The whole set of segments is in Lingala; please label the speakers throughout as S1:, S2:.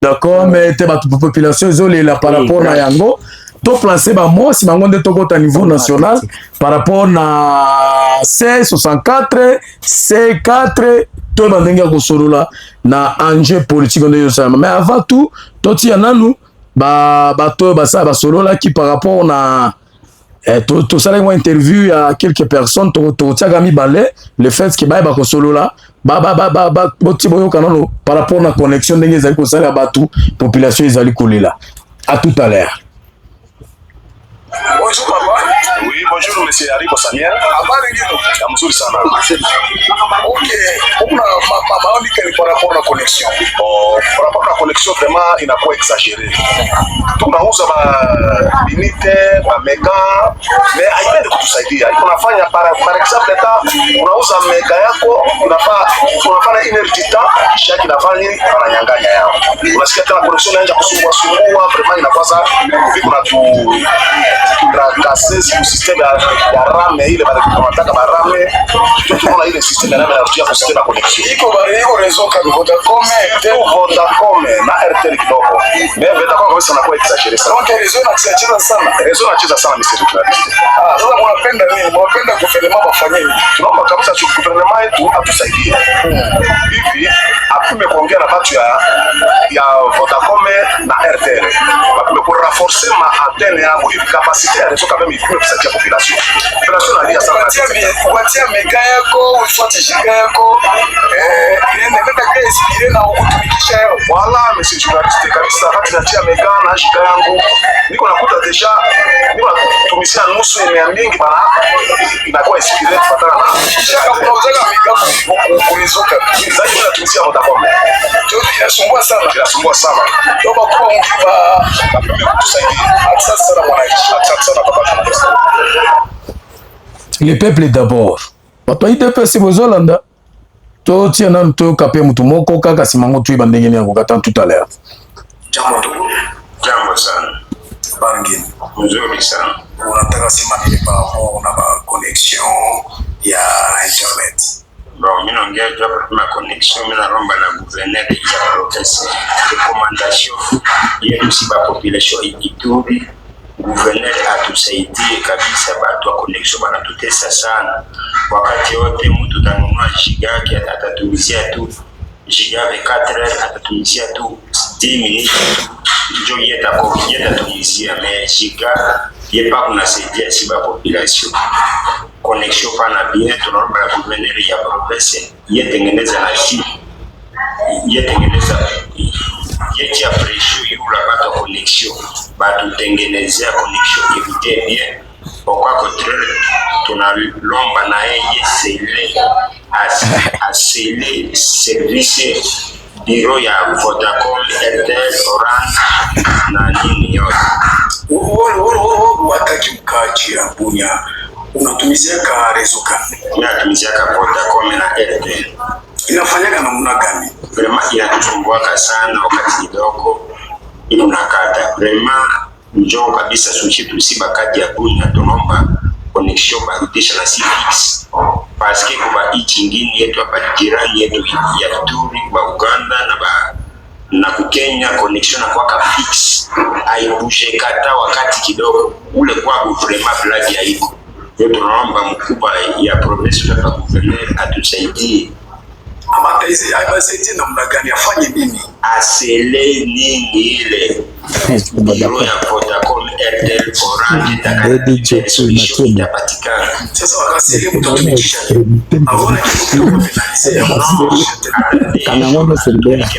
S1: d'accord mais te ba population zolela par rapport na yango to placer ba mo si bango nde tokota niveau national par rapport na C64 C4 to bandenge ko solola na enjeu politique nde yo sama mais avant tout toti yananu ba to ba sa ba solola qui par rapport na tout ça une interview à quelques personnes to tiaga mi balé le fait que ba ko solola par rapport à la connexion des population ezali kolela. À tout à l'heure.
S2: Bonjour papa. Oui, bonjour monsieur Aribo Samuel. Habari ngine? Mzuri sana. Ok. Maoni quel par rapport à la connexion? Par rapport à la connexion vraiment inakuwa exagéré. Tunauza ma limite, ma mega, mais haipendi kutusaidia. Unafanya par exemple ta unauza mega yako, unafanya energy ta kisha kinafanya ananyang'anya yao. Unasikia tena connexion inaanza kusumbua vraiment inakuwa vipi na tu kasi système ya RAM ile wanataka ba RAM tunaona ile système ya RAM ya système ya connexion iko réseau kama Vodacom na Airtel kidogo mais Vodacom kabisa na kwa exagéré sana donc réseau inacheza sana mr journalist sasa mnapenda nini mnapenda gouvernement bafanye nini tunaomba kabisa gouvernement yetu atusaidie hivi atume kuongea na watu ya Vodacom na Airtel atume ku renforcer ma antenne yao hivi capacité ya réseau quand même il faut que cette population alia sana kupatia mega yako ufuate shiga yako nenda inspire na kutumikisha yao wala monsieur journaliste kabisa wakati natia mega na shiga yangu niko nakuta deja niko tumisia nusu ya mingi bana inakuwa inspire kufatana na shaka unauza mega kulizoka zaidi na tumisia Vodacom ndio inasumbua sana ndio kwa kutusaidia asante sana mwananchi asante sana papa.
S1: Le peuple d'abord. Bato IDP si bozolanda. To tiana to kapé mutu moko kaka simango tu bandenge ni akokata tout à l'heure.
S2: Jambo sana. Bangi. Mzuri sana. Unataka sema nini par rapport na ba connexion ya internet? Bon, mimi naongea juu ya connexion, mimi naomba na gouverneur ya province recommandation yetu si ba population Ituri. Gouverneur atusaidie kabisa, batu wa connexion banatutesa sana. Wakati wote mtu tanunua giga yake atatumizia tu giga ya 4 atatumizia tu 10 minutes ndio yeta tumizia mais giga yepa kunasaidia si ba population. Connexion pana bien, tunaomba la gouverneur ya province yetengeneza na si yetengeneza yechi ya presho yula batu connexion batu tengenezea connexion evite bien kwa contraire tunalomba na yeye asele service bureau ya Vodacom, Airtel, Orange na nini yote wataki mkaji ya Bunya unatumizia ka rezo gani? Unatumizia ka Vodacom na Airtel. Inafanyaga namna gani? Vraiment inatusumbua sana wakati kidogo inakata. Vraiment njoo kabisa sushi tusiba kadi ya Bunya tunomba connexion barudisha na CX. Parce que kwa ichi ngini yetu hapa jirani yetu ya Ituri kwa Uganda na Kenya connexion na kwa fix. Haibuje kata wakati kidogo ule kwa vraiment blague ya iko. Yo tunaomba mkubwa ya province na gouverneur atusaidie. Amataisi aibasaidie namna gani afanye nini? Asele nini ile. Biro ya Vodacom, Airtel, Orange itapatikana. Sasa wakasile mtutumikisha. Aona
S3: kana ngono serbia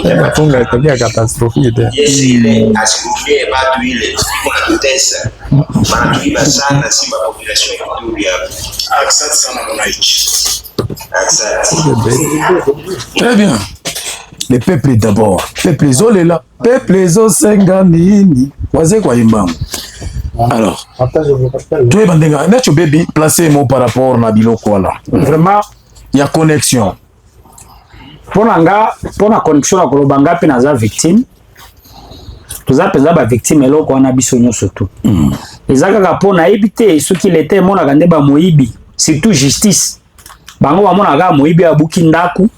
S3: itapatunga tabia catastrophique
S2: ile asikumie batu ile kunatutesa bana tuiba sana si population ya Ituri hapa. Asante sana mwananchi.
S1: Très bien. Le peuple d'abord. Peuple zolela. Peuple zosenga nini. Waze kwa imbamu. Alors. Tu es bandenga. Nacho baby placer mot par rapport na biloko wala.
S3: Vraiment
S1: il y a connexion.
S3: Pona connexion na koloba ngapi na za victime. Tuza peza ba victime eloko wana biso nyoso tu. Ezaka ka pona ebite soki lete mona kande ba moyibi. Surtout justice. Bango bamona ga moyibi abuki ndaku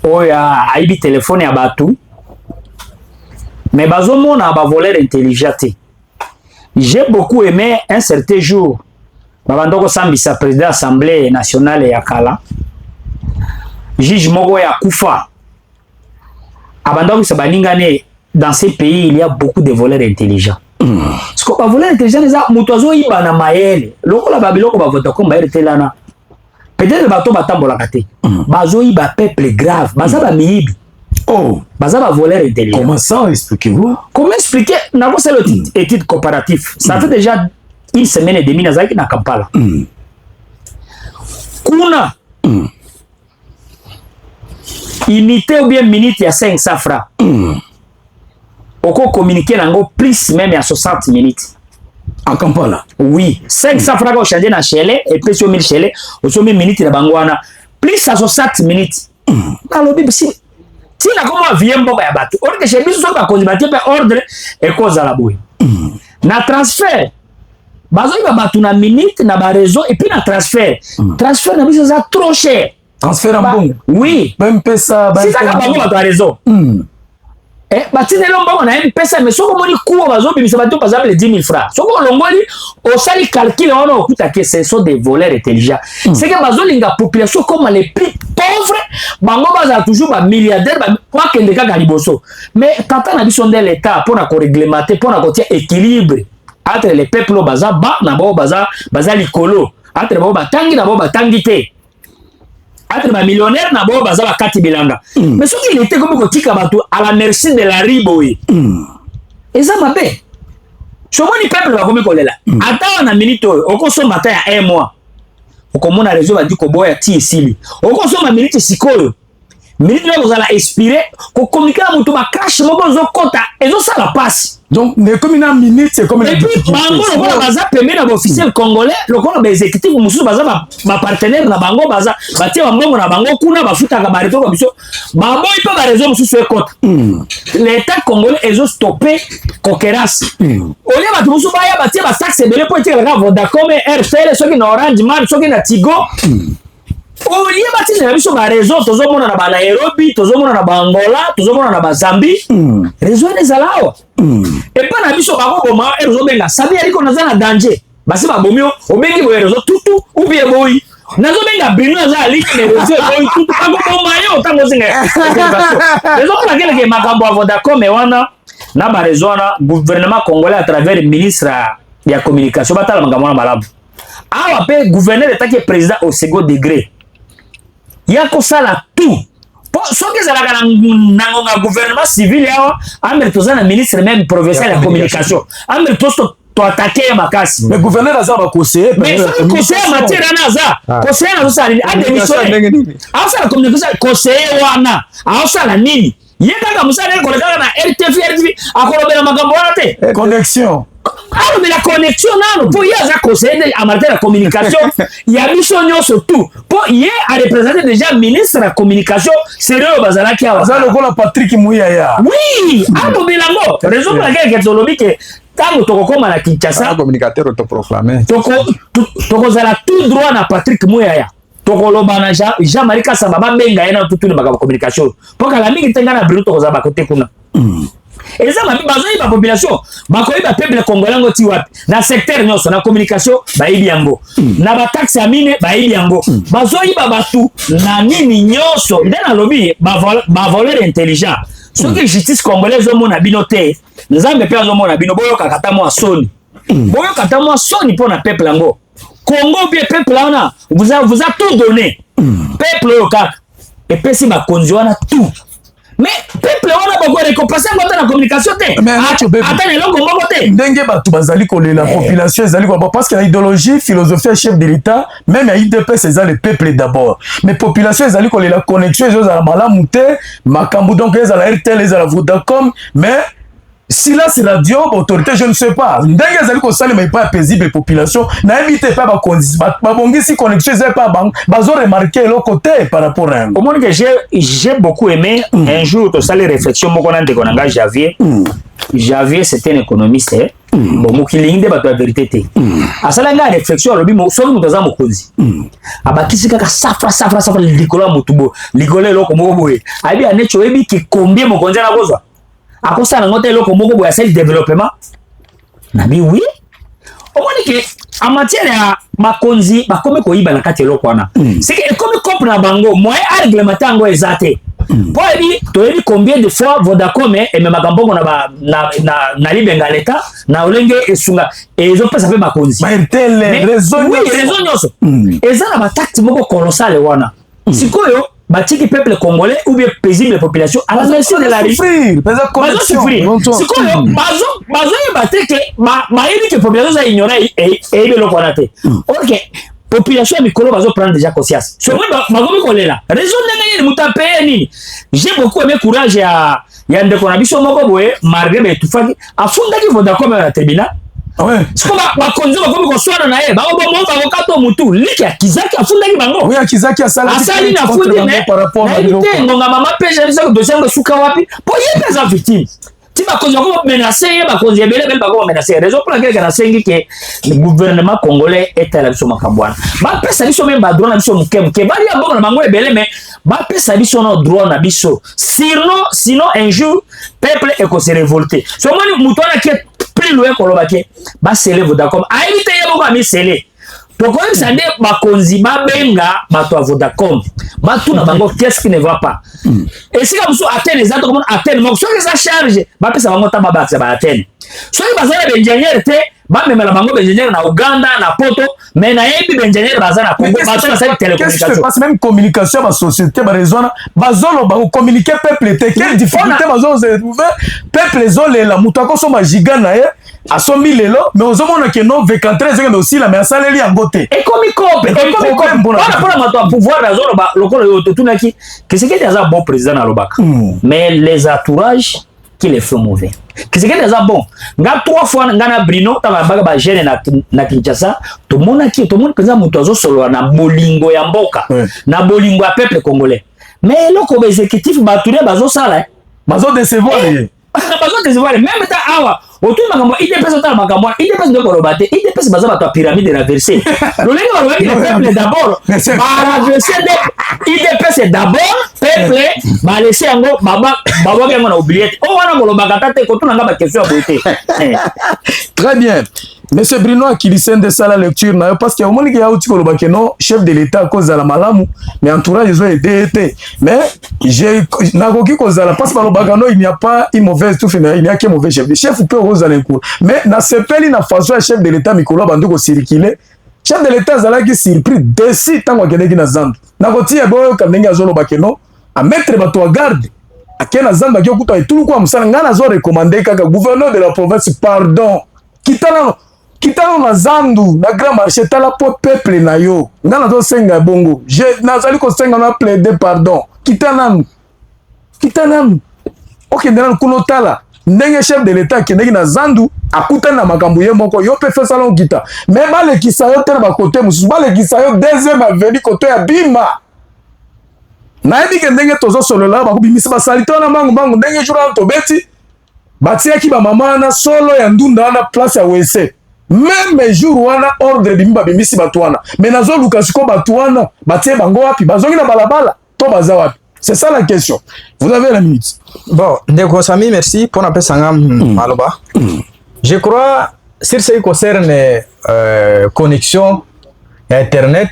S3: oyo aibi telefone ya bato mais bazomona ba voleur intelligent te. J'ai beaucoup aimé un certain jour babandoko sambisa président assemblée nationale ya kala juge moko ya kufa abandoko sa baningane. Dans ces pays il y a beaucoup de voleurs intelligents. Parce que ba voleurs intelligents eza muto azoyiba na mayele lokola babiloko ba Vodacom ba RTL. Peut-être bato batambola kate bazoyiba peuple grave baza ba miyibi.
S1: Oh,
S3: baza ba voleur intelligent.
S1: Comment ça, expliquez-vous?
S3: Comment expliquer? N'a pas c'est l'étude comparative. Ça fait déjà une semaine et demie nazaki na Kampala. Kuna unité ou bien minute ya 500 francs. Oko communiquer nango plus même à 60 minutes.
S1: En Kampala?
S3: Oui, 500 francs au changer na chele et puis sur 1000 chele au sur 1000 minutes na bangwana plus à 60 minutes. Alobi si na comment vient boba ya bato. On que chez biso so ba konzibati pe ordre et cause à la boue. Na transfert bazo iba bato na minute na ba réseau et puis na transfert. Transfert na biso ça trop cher.
S1: Transfert en bon?
S3: Oui.
S1: Même pesa
S3: si ça ka bango bato à réseau. Batine lomba na M-Pesa mais soko moni kuwa bazo bimisa bato par exemple 10 000 francs. Soko longoli au sali calcul on okuta que ce sont des voleurs intelligents. C'est que bazo linga population comme les plus pauvres, bango baza toujours ba milliardaires ba kwa kende kaka liboso. Mais tata na biso ndel l'état pour na ko réglementer pour na ko tia équilibre entre les peuples baza ba na ba baza likolo. Entre ba batangi na ba batangi te. Entre ma millionnaire na bo baza bakati bilanga. Mais ce qu'il était comme kotika bato à la merci de la riboé. Et ça m'a fait. Chomoni peuple va comme kolela. Ata na minute o konso matin ya 1 mois. O komona réseau va dire ko boya ti esili. O konso ma minute sikoyo. Minute là vous allez expirer ko communiquer na mutu ba crash moko zo kota ezo sala passe.
S1: Donc, comme une minute, c'est comme une
S3: minute. Et puis, bango, le baza permet à l'officiel congolais, le corps exécutif, monsieur baza ma partenaire na bango baza, batie bango na bango kuna bafuta ka bareto comme ça. Bango il peut ba raison monsieur sur compte. L'État congolais est stoppé concurrence. Au lieu ba tuso ba ya batie ba taxe belé pour tirer la Vodacom, RTL, ceux qui na Orange Man, ceux qui na Tigo. Au lieu bati na biso ba réseau tozomona na ba Nairobi, tozomona na ba Angola, tozomona na ba Zambie. Réseau des alao. Et pas na biso bako boma réseau benga sabi aliko na za danger. Basi ba bomio obengi bo réseau tutu ou bien boy. Nazo benga bino za aliki ne réseau boy tutu bako boma yo tango zinga. Réseau na kele ke makambo a Vodacom e wana na ba réseau na gouvernement congolais à travers le ministre ya communication batala makambo na malabu. Awa pe gouverneur d'état qui est président au second degré. Yako sala tout. Pour ceux qui sont dans le gouvernement civil, Amel Tozana, ministre même professeur de la communication. Amel Tosto, tu attaqué à ma casse.
S1: Le gouverneur Azar va conseiller.
S3: Mais le conseiller en matière d'Azar, conseiller en Azar, a démissionné. Azar, la communication, conseiller Wana, Azar la Nini. Yéga Moussa, il y a un RTV, à Colombe Magamboate.
S1: Connexion.
S3: Ah, mais la connexion, non, pour y avoir conseiller en matière de communication, il y a mission surtout. Pour y avoir représenté déjà ministre de la communication, sérieux, Bazala qui a.
S1: Ça, le gars, Patrick Mouyaya.
S3: Oui, ah, mais là, raison pour laquelle il y a lobby que tant que tu as Kinshasa,
S4: un communicateur autoproclamé.
S3: Tu as tout droit à Patrick Mouyaya. Tokoloba Jean-Marie Kasababa benga ena tout le bagage communication pour que la mingi tengana bruto ko za ba côté kuna et ça ma bazoyi ba population ba koyi ba peuple congolais ngoti wapi na secteur nyonso na communication ba ibi yango na ba taxe amine ba ibi yango bazoyi ba batu na nini nyonso ndena lobi ba voleur intelligent ce que justice congolaise au mona binoté nzambe pe azo mona bino boyo kakata mo soni boyo kakata mo soni pour na peuple yango Congo bien peuple là vous a tout donné peuple local et puis si ma conjoint tout mais peuple là ba ko récompenser ngota na communication te
S1: mais attends
S3: les longs combat te
S1: ndenge batu bazali ko la population ezali ko parce que la idéologie philosophie chef de l'état même à IDP c'est ça le peuple d'abord mais population ezali ko la connexion ezali malamu te makambu donc ezali RTL ezali Vodacom mais silence radio autorité je ne sais pas ndenge ezali kosalema epai ya paisible population nayebi te epai babongisi connexion eza epai bango bazoremarke eloko te par rapport à yango.
S3: Au moins que j'ai beaucoup aimé un jour tosali réflexion moko na ndeko na nga Javier c'était un économiste bon mokilingi nde bato ya vérité te asala nga réflexion alobi soki moto aza mokonzi abakisi kaka safra likolo ya motu bo likolo eloko moko boye ayebi aneti oyebi ke combien mokonzi ana kozwa akosala yango te eloko moko boye asali développement nabi oui omoni ke en matière ya bakonzi bakomi koyiba na kati eloko wana seke ekomi compre na bango moyen aréglementé yango eza te po ebi toyebi combien de fois Vodacom ememaka mbongo na libenga leta na olenge esunga ezopesa mpe bakonzi réseau nyonso eza na batakti moko colossale wana sikoyo batiki peuple congolais ou bien paisible population à la merci de la rue bazosouffrir sikoyo bazoyeba te ke bayebi ke population za ignoré eyebi eloko wana te ok population ya mikolo bazoprendre déjà conscience soki bakomi kolela raison ndenge nini moto apeye nini j'ai beaucoup aimé courage ya ndeko na biso moko boye marge betufaki afundaki Vodacom na tribunal siko bakonzi bakomi koswana na ye bakobomo bakokato mutu liki ya Kizaki afundaki bango asali na fundi nayebi te ngonga mama peja bisaki dossier yango esuka wapi po ye peza victime ti bakonzi bako menacé ye bakonzi ebele bele bako menacé raison pour laquelle nasengi ke le gouvernement congolais etala biso makambo wana bapesa biso meme badroit na biso moke balia mbongo na bango ebele me bapesa biso na droit na biso sinon un jour peuple ekose révolté so omoni moto wana ke plus loin koloba ke basele Vodacom ayebi te ye moko amisele tokoyebisa nde bakonzi babenga bato ya Vodacom batuna bango qu'est-ce qui ne va pas esika mosusu atene eza tokomona atene moko soki eza charge bapesa bango ta babakisa baatene soki bazala baingénieur te bamemela bango baingénieur na Uganda na poto mais nayebi baingénieur baza na Congo bato basali télécommunication
S1: passe même communication ba société ba raisona bazoloba communiquer peuple te quelle difficulté bazoztrouver peuple ezolela moto akosoma giga na ye asombi lelo mais ozomona ke non V4 ezenge aussi la mais asaleli yango te
S3: ekomi kope mpona moto ya pouvoir azoloba lokola yo totunaki Kisekedi aza bon président na lobaka mais les entourages qui les font mauvais Kisekedi aza bon nga 3 fois nga na Brino tanga baka ba jeune na Kinshasa tomoni penza moto azosolola na bolingo ya mboka na bolingo ya peuple congolais mais loko ba exécutif ba tourner bazosala
S1: bazo décevoir
S3: même ta awa autour makambo IDPS otala makambo IDPS ndo koloba te IDPS baza bato ya pyramide renversée lolenge balobaki le peuple d'abord barenverse IDPS d'abord peuple balese yango babwaki yango na oubliette o wana kolobaka ta te kotuna nga baquestion ya boye te
S1: très bien Monsieur Bruno akilise nde sala lecture na yo parce que omoni ki auti koloba ke non chef de l'état kozala malamu mais entourage ezo aider te mais j'ai nakoki kozala parce que balobaka non il n'y a pas une mauvaise tout finir il n'y a que mauvais chef peut kozala un coup mais na sepeli na façon ya chef de l'état mikolo bandu ko circuler chef de l'état zalaki surpris déci tango akeneki na zandu nakotia boyo kandengi azoloba ke non a mettre bato à garde akena zandu akiokuta etulu kwa musala ngana zo recommander kaka gouverneur de la province pardon kitano na zandu na grand marché tala po peuple na yo ngana to senga bongo je nazali ko senga na plaider pardon kitananu ok ndana kuno tala ndenge chef de l'état kendeki na zandu akutana na makambo ye moko yo pe fait salon kita mais bale kisayo tere ba côté musu bale kisayo deuxième avenue côté ya bima na ebi ke ndenge tozo solo la ba kubimisa ba salito na mangu ndenge jura to beti batiaki ba mama na solo ya ndunda na place ya WC même jour wana ordre bimba bimisi batwana mais nazo lukasiko batwana batie bango wapi bazongi na balabala to baza wapi c'est ça la question vous avez la minute
S4: bon ndeko Sami merci pour na pesanga maloba je crois sur ce qui concerne connexion internet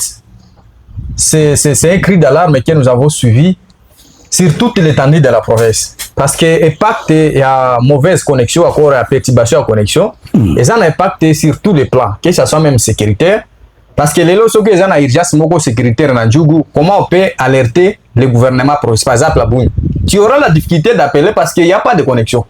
S4: c'est un cri d'alarme que nous avons suivi sur toute l'étendue de la province. Parce que l'impact y a mauvaise connexion, encore à perturbation de connexion, et ça a un impact sur tous les plans, que ce soit même sécuritaire. Parce que les lois sont que les gens ont urgence sécuritaire dans Djougou, comment on peut alerter le gouvernement provincial, par exemple la Boune. Tu auras la difficulté d'appeler parce qu'il n'y a pas de connexion.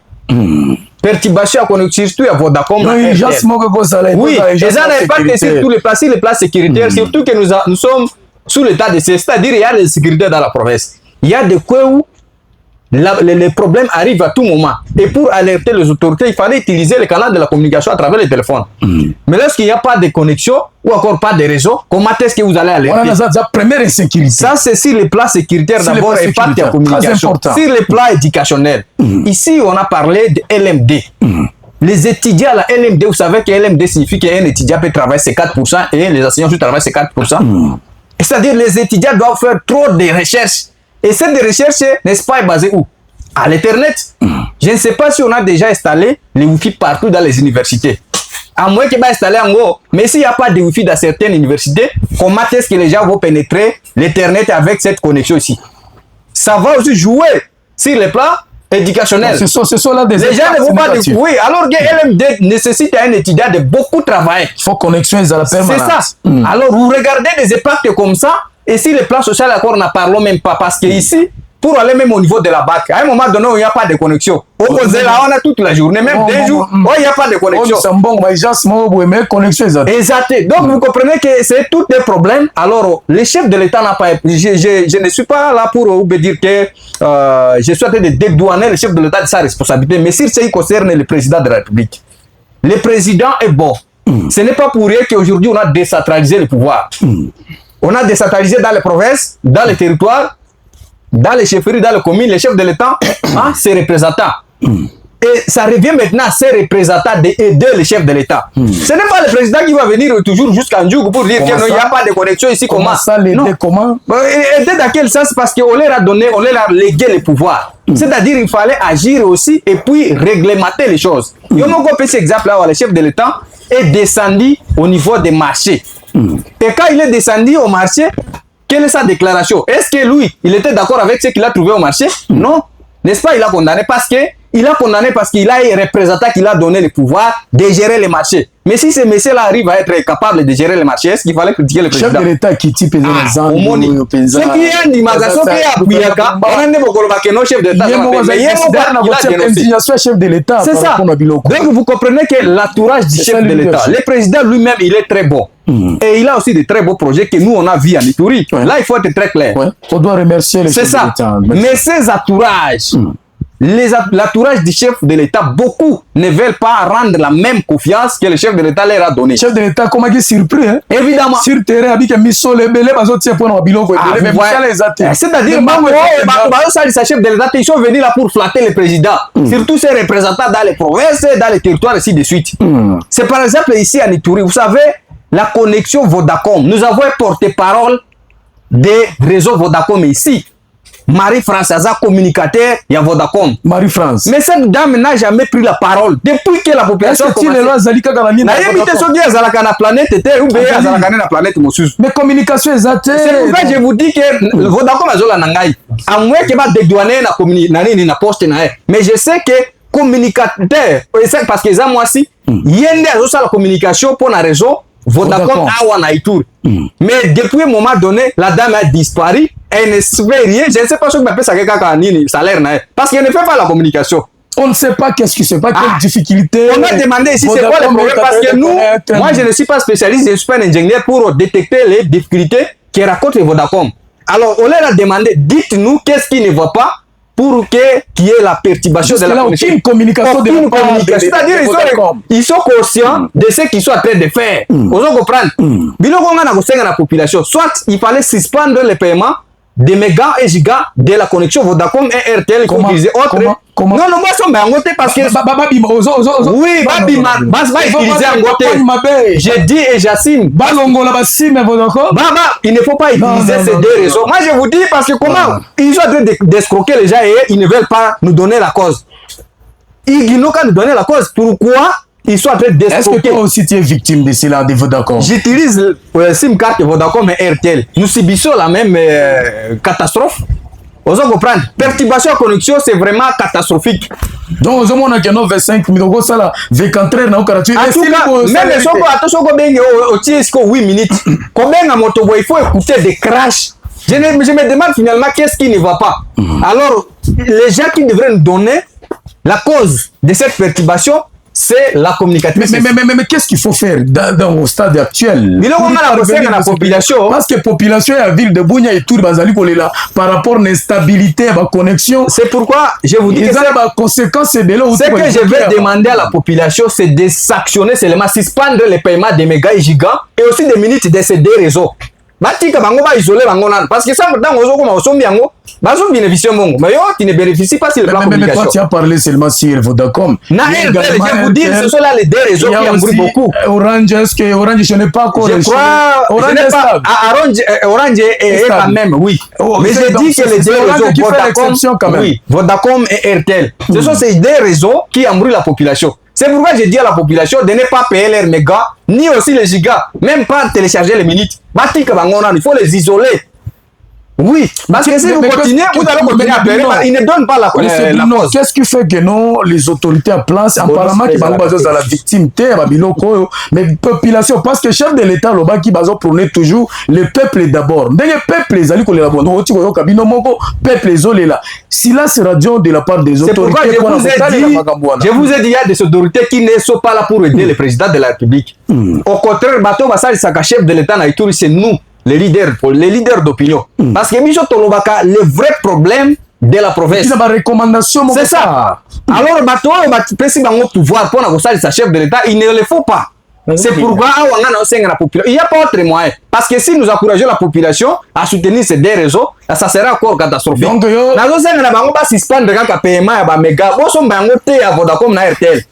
S4: Perturbation à connexion, surtout à Vodacom.
S1: Oui,
S4: ils ont un impact sur tous les plans sécuritaires, surtout que nous sommes sous l'état de siège, c'est-à-dire il y a des sécurités dans la province. Il y a des coins où les problèmes arrivent à tout moment. Et pour alerter les autorités, il fallait utiliser le canal de la communication à travers les téléphones. Mais lorsqu'il n'y a pas de connexion ou encore pas de réseau, comment est-ce que vous allez alerter?
S1: On a la première insécurité.
S4: Ça, c'est sur le plan sécuritaire d'abord et pas de la communication. Sur le plan éducationnel. Ici, on a parlé de LMD. Les étudiants à la LMD, vous savez que LMD signifie qu'un étudiant peut travailler ses 4% et les enseignants aussi travaillent ses 4%. C'est-à-dire les étudiants doivent faire trop de recherches. Et cette recherche, n'est-ce pas, est basée où? À l'Internet. Je ne sais pas si on a déjà installé les Wi-Fi partout dans les universités. À moins qu'il va installer en gros. Mais s'il n'y a pas de Wi-Fi dans certaines universités, comment est-ce que les gens vont pénétrer l'Internet avec cette connexion ici? Ça va aussi jouer sur le plan éducationnel.
S1: Ce sont là des
S4: les gens ne vont pas dire oui. Alors que LMD nécessite un étudiant de beaucoup travailler.
S1: Il faut connexion à la permanence.
S4: C'est ça. Alors vous regardez des impacts comme ça. Et si le plan social, encore, n'en parlons même pas. Parce que ici, pour aller même au niveau de la BAC, à un moment donné où il n'y a pas de connexion. Au Conseil, là, on a toute la journée, même des jours, où il n'y a pas de connexion. Exact. Donc, vous comprenez que c'est tout des problèmes. Alors, le chef de l'État n'a pas... Je ne suis pas là pour vous dire que je suis en train de dédouaner le chef de l'État de sa responsabilité. Mais si ça concerne le président de la République, le président est bon. Ce n'est pas pour rien qu'aujourd'hui, on a décentralisé le pouvoir. On a décentralisé dans les provinces, dans les territoires, dans les chefferies, dans les communes, les chefs de l'État, ses représentants. Et ça revient maintenant à ces représentants d'aider les chefs de l'État. Ce n'est pas le président qui va venir toujours jusqu'à Ndjougou pour dire qu'il n'y a pas de connexion ici. Comment
S1: ça l'aider? Comment
S4: aider dans quel sens? Parce qu'on leur a donné, on leur a légué le pouvoir. C'est-à-dire qu'il fallait agir aussi et puis réglementer les choses. Il y a un petit exemple là où le chef de l'État est descendu au niveau des marchés. Et quand il est descendu au marché, quelle est sa déclaration? Est-ce que lui, il était d'accord avec ce qu'il a trouvé au marché? Non. N'est-ce pas? Il a condamné parce qu'il a un représentant qui l'a donné le pouvoir de gérer les marchés. Mais si ce monsieur-là arrive à être capable de gérer les marchés, est-ce qu'il fallait critiquer le président?
S1: Chef de l'État qui type les gens.
S4: Ce qui est un dimagation qui est appuyé à on a un niveau chef de l'État.
S1: Chef de l'État.
S4: C'est ça. Donc vous comprenez que l'entourage du chef de l'État, le président lui-même, il est très bon. Et il a aussi de très beaux projets que nous, on a vus en Ituri. Là, il faut être très clair.
S1: On doit remercier les chefs de l'État.
S4: Mais ces entourages, l'entourage du chef de l'État, beaucoup ne veulent pas rendre la même confiance que le chef de l'État leur a donné.
S1: Le chef de l'État, comment il est surpris, hein?
S4: Évidemment.
S1: Sur le terrain, il y a mis sur les belés,
S4: c'est-à-dire, les chefs de l'État, ils sont venus là pour flatter le président. Surtout ses représentants dans les provinces, dans les territoires, ainsi de suite. C'est par exemple ici à Ituri, vous savez, la connexion Vodacom. Nous avons un porte-parole des réseaux Vodacom ici. Marie-France, elle a communicateur, il y a Vodacom.
S1: Marie-France.
S4: Mais cette dame n'a jamais pris la parole. Depuis que la population a commencé.
S1: Mais communication exacte.
S4: C'est pourquoi je vous dis que Vodacom a la nangai. À moins qu'il va dédouaner na poste na. Mais je sais que communicateur, parce que ça moi aussi, il y a la communication pour la réseau Vodacom a na Ituri. Mais depuis un moment donné, la dame a disparu. Elle ne fait rien. Je ne sais pas ce que je appelle ça salaire. Parce qu'elle ne fait pas la communication.
S1: On ne sait pas qu'est-ce qui se passe, quelle difficulté.
S4: On a demandé ici c'est quoi le problème. Parce que nous, moi je ne suis pas spécialiste, je ne suis pas un ingénieur pour détecter les difficultés qui racontent les Vodacom. Alors on leur a demandé, dites-nous qu'est-ce qui ne va pas pour qu'il y ait la perturbation de la connexion.
S1: Aucune communication.
S4: C'est-à-dire ils sont conscients de ce qu'ils sont en train de faire. Vous comprenez? La population. Soit il fallait suspendre les paiements de mégas et gigas de la connexion Vodacom et RTL qui utilisaient autre. Non, moi, je suis en côté parce que. Oui, utiliser en côté. Je dis et j'assume. Il ne faut pas utiliser ces deux réseaux. Moi, je vous dis parce que comment ils sont en train d'escroquer les gens et ils ne veulent pas nous donner la cause. Ils n'ont qu'à nous donner la cause. Pourquoi? Ils sont en train d'escroquer.
S1: Est-ce que toi aussi tu es victime de cela, de Vodacom?
S4: J'utilise SIM carte Vodacom et RTL. Nous subissons la même catastrophe. Vous comprenez? Perturbation de connexion, c'est vraiment catastrophique.
S1: Donc, vous avez 25 000 ça là, 24 heures,
S4: en tout cas, même les gens, attention, 8 minutes. Combien de motos, il faut écouter des crashs. Je me demande finalement qu'est-ce qui ne va pas. Alors, les gens qui devraient nous donner la cause de cette perturbation, c'est la communicatrice.
S1: Mais qu'est-ce qu'il faut faire dans au stade actuel?
S4: Mais là, on a la population.
S1: Parce que la population de la ville de Bunia et tout, par rapport à l'instabilité, à la connexion.
S4: C'est pourquoi je vous dis que
S1: conséquences, c'est
S4: ce que je vais demander à la population, c'est de sanctionner seulement, suspendre les paiements des mégas et gigas et aussi des minutes de ces deux réseaux. Batika bango ba isoler bango nan parce que ça dans ozo ko osombi yango bazo bénéficier mongo mais yo tu ne bénéficies pas sur le plan communication.
S1: Mais toi tu as parlé seulement sur Vodacom.
S4: Na RTL, je vous dis ce sont là les deux réseaux qui embrouillent beaucoup.
S1: Orange, est-ce que Orange je n'ai pas encore
S4: je crois Orange est quand même oui. Mais je dis que les deux réseaux Vodacom et RTL, ce sont ces deux réseaux qui embrouillent la population. C'est pourquoi je dis à la population de ne pas payer leurs mégas, ni aussi les gigas, même pas télécharger les minutes. Il faut les isoler. Oui, parce que si vous continuez, vous allez continuer à payer, ils ne donnent pas la cause.
S1: Qu'est-ce qui fait que non, les autorités en place, apparemment, qui sont la victime, mais population, parce que chef de l'État, qui prône toujours le peuple d'abord. Dès le peuple, les alliés, peuple, les là. Si là, c'est radio de la part des autorités,
S4: je vous ai dit, il y a des autorités qui ne sont pas là pour aider le président de la République. Au contraire, Bato Bassal, chef de l'État, c'est nous. Les leaders d'opinion. Parce que Michel Tolobaka, le vrai problème de la province. C'est ça. Alors, Bato, pouvoir pour la chef de l'État, il ne le faut pas. C'est pourquoi il n'y a pas autre moyen. Parce que si nous encourageons la population à soutenir ces deux réseaux, ça sera encore catastrophique. Donc, nous allons suspendre le paiement à méga. Nous allons à Vodacom et RTL.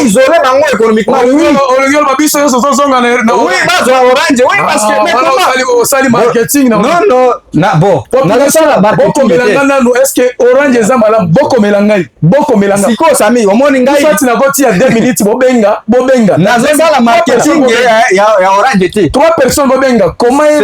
S4: Isolé économiquement. Oui, parce que
S1: marketing.
S4: Non, bon.
S1: Est-ce que Orange est beaucoup mélange? Beaucoup mélange.
S4: Si quoi, Sami, au moins, il y
S1: a 2 minutes, bobenga.
S4: La marketing, il y a Orange.
S1: 3 personnes, bobenga. Comment est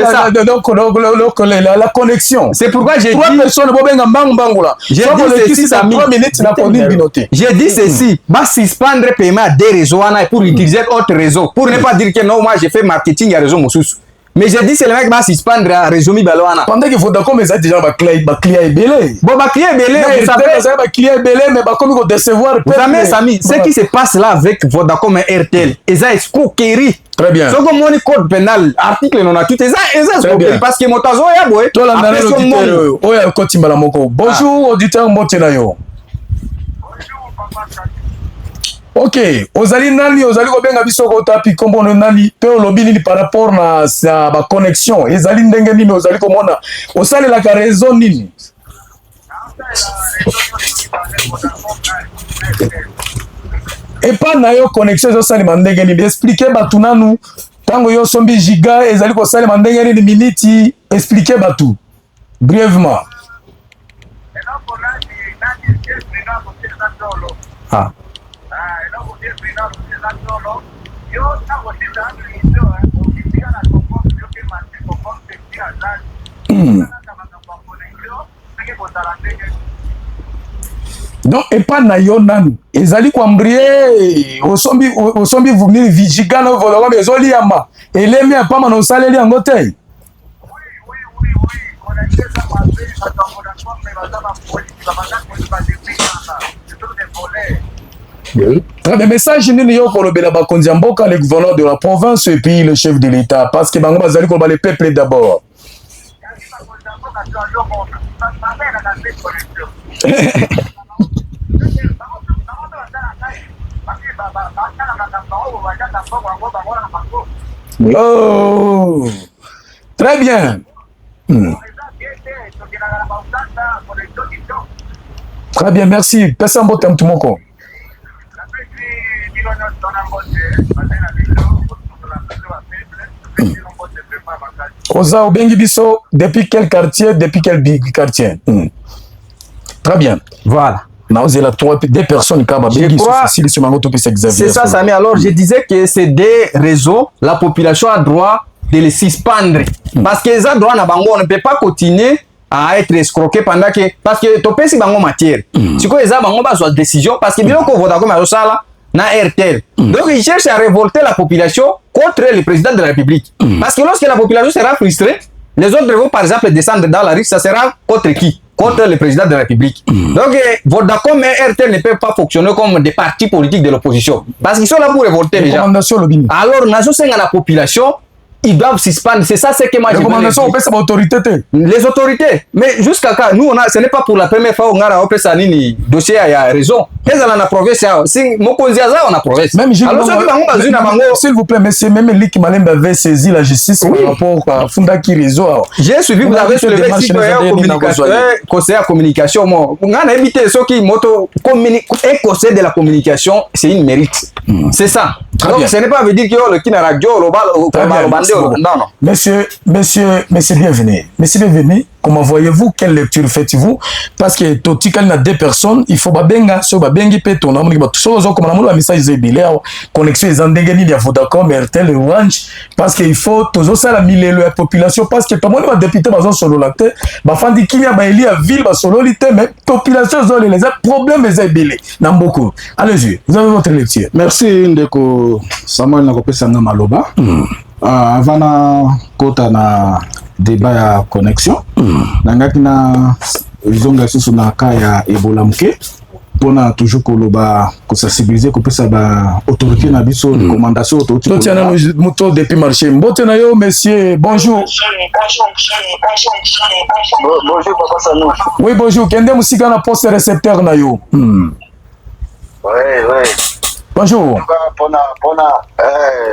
S1: la connexion?
S4: C'est pourquoi j'ai dit.
S1: 3 personnes, bobenga, bangula. J'ai dit ceci, 3 minutes, n'a pas dit.
S4: J'ai dit ceci. Suspendre le paiement à des réseaux pour utiliser autre réseau. Pour ne pas dire que non, moi j'ai fait marketing à réseau Moussous. Mais j'ai dit c'est le mec qui va suspendre à réseau Mibaloana.
S1: Pendant qu'il faut d'accord, mais ça déjà ma client est belé.
S4: Bon, ma client est belé, vous savez.
S1: Ça va client est belé, mais comme il faut décevoir.
S4: Vous savez, Sami, ce qui se passe là avec Vodacom et RTL, et ça escroquerie.
S1: Très bien.
S4: Ce que mon code pénal, article 98, et ça escroquerie parce que mon tazo est boy.
S1: Toi la nana auditeur, oya kotimbala moko. Bonjour auditeur Motenayo. Ok, ozali nani, ozali kobenga biso ko tapi kombo nani, pe olobi nini par rapport na sa ba connexion, ezali ndenge nini ozali komona, osali la raison nini? Et pas na yo connexion ezali mandenge nini, expliquer batu nanu, tango yo sombi giga ezali ko sali mandenge nini miniti, expliquer batu brièvement. Ah. Donc et pas na yo nanu ezali kwambrier osombi vumili vigigana voloma bezoli yama elemi apama no saleli yango te. Le message nini yo kolobela bakonzi ya mboka, le gouverneur de la province et puis le chef de l'État, parce que bango bazali koloba le peuple d'abord. Oh, très bien. Très bien, merci. Personne ne t'aime tout mon corps. Oza Obengi Bisso, depuis quel quartier, depuis quel quartier? Très bien.
S4: Voilà.
S1: Des personnes
S4: c'est ça, Sami. Alors, je disais que c'est des réseaux, la population a droit de les suspendre. Parce que les droits on ne peut pas continuer à être escroqué pendant que. Parce que tu peux si bango matière. Si quoi, les bango besoin de décision. Parce que bien qu'on voit comme à ça là, na RTL. Donc, ils cherchent à révolter la population contre le président de la République. Parce que lorsque la population sera frustrée, Les autres vont par exemple descendre dans la rue, ça sera contre qui? Contre le président de la République. Donc, Vodacom et RTL ne peuvent pas fonctionner comme des partis politiques de l'opposition. Parce qu'ils sont là pour révolter les gens. Alors, nation à la population, ils doivent suspendre. C'est ça ce que moi je veux. Les autorités. Mais jusqu'à quand nous, ce n'est pas pour la première fois qu'on a un dossier à raison. Qu'est-ce qu'on a la province? Si Mokonziaza, on a province.
S1: Même s'il vous plaît, monsieur, même Lik Malembe avait saisi la justice par rapport à Fundaki Réseau.
S4: J'ai suivi, vous avez soulevé conseiller à communication. On a évité ceux qui moto un conseil de la communication, c'est une mérite. C'est ça. Donc, ce n'est pas veut dire que le Kina Radio, non.
S1: Monsieur, bienvenue. Monsieur, bienvenue. Comment voyez-vous? Quelle lecture faites-vous? Parce que Toti, quand il y a deux personnes, il faut babenga, so babengi peto, on a dit tout ça, comme on a un message zébile, connexion les endengeni, il y a Vodacom, RTL, Orange, parce qu'il faut toujours ça la mille la population, parce que tout le monde va député, bazon solo l'acte, bafandi qui y a baili à ville, ba solo l'ité, mais population zone les problèmes zébile, n'a beaucoup. Allez-y, vous avez votre lecture.
S5: Merci Ndeko Samuel Nakopesa Maloba. Avant na kota na débat ya connexion nangaki na zonga susu na ka ya Ebola mke pona toujours koloba ko sensibiliser ko pesa ba autorité na biso recommandation autorité
S1: to tiana moto depuis marché mbote na yo monsieur bonjour
S6: bonjour papa Sanu.
S1: Oui bonjour kende musika na poste récepteur na yo
S6: ouais
S1: bonjour
S6: pona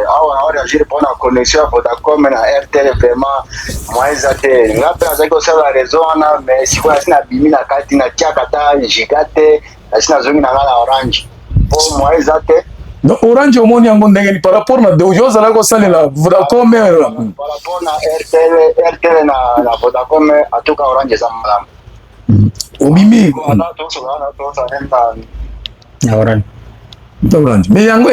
S6: awa réagir pona connexion Vodacom na RTL vraiment moisa te ngape azaki osala raison na mais sikoyo asina bimi na kati na tiaka ta jigate asina zongi na ngala Orange po moisa te
S1: no Orange omoni yango ndenge ni par rapport na dojo zala ko salela Vodacom
S6: par rapport na RTL na Vodacom atuka Orange za malamu
S1: omimi
S4: Orange.
S1: Mais yango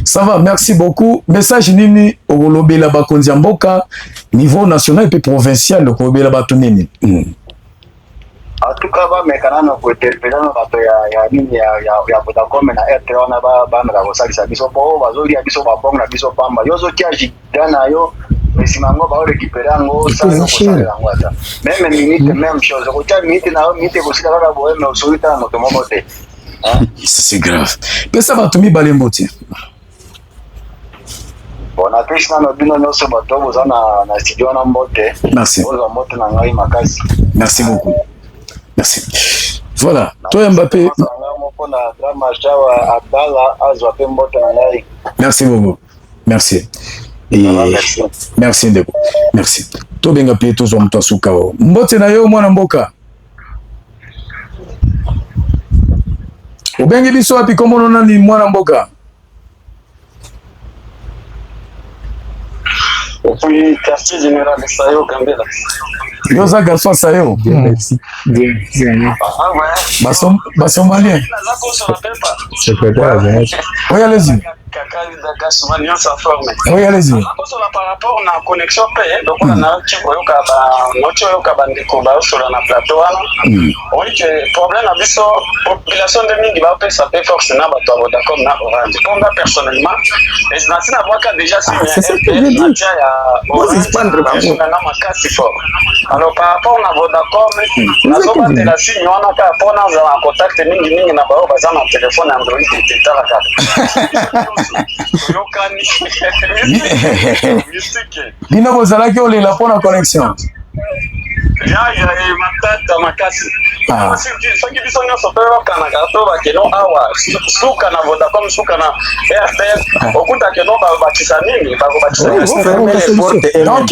S1: ça va, merci beaucoup. Message nini okolobela bakonzi mboka niveau national et provincial okolobela bato nini?
S6: En tout cas ba mekana no ko interpeller no bato ya nini ya Vodacom na RTL na ba meka ko salisa biso po bazoli ya biso ba bonga biso pamba yozo tia jidana yo mesimango ba récupérer ngo ça no ko sala ngwata même minute même chose ko tia minute na minute ko sika ba boye no solita no to mobote.
S1: C'est grave. Mais ça va tout mis balé moti.
S6: Bon, na Krishna no bino no so bato boza na studio na mbote.
S1: Merci.
S6: Boza mbote na ngai makasi.
S1: Merci beaucoup. Merci. Voilà. Toi Mbappé. Merci beaucoup. Merci. Et merci Ndeko. Merci. To benga pie to zo mto sukao. Mbote na yo mwana mboka. Ubengi biso wapi komono nani mwana mboka?
S6: Puis quartier général Sayo Gambela.
S1: Yoza garçon Sayo.
S4: Merci. Bien.
S6: Ah ouais.
S1: Basomalien.
S4: Secrétaire.
S1: Oui, allez-y. Oui, allez-y.
S6: Par rapport à la connexion paix, donc on a sur la plateau. On dit que le problème à la population de Mingi va payer sa paix forcément d'accord na Orange. Pour moi personnellement, les nations n'ont déjà signé alors par rapport à Vodacom, nous avons la signe, on a pas pour nous en contact Mingi na bao bazan en téléphone Android et tala.
S1: Bino bozalaki olela mpona connexion.
S6: Ya matata makasi. Soki biso nyonso mpe bakanaka to bakeno awa suka na Vodacom suka na RTL okutake no babakisa nini bakobakisa
S1: donc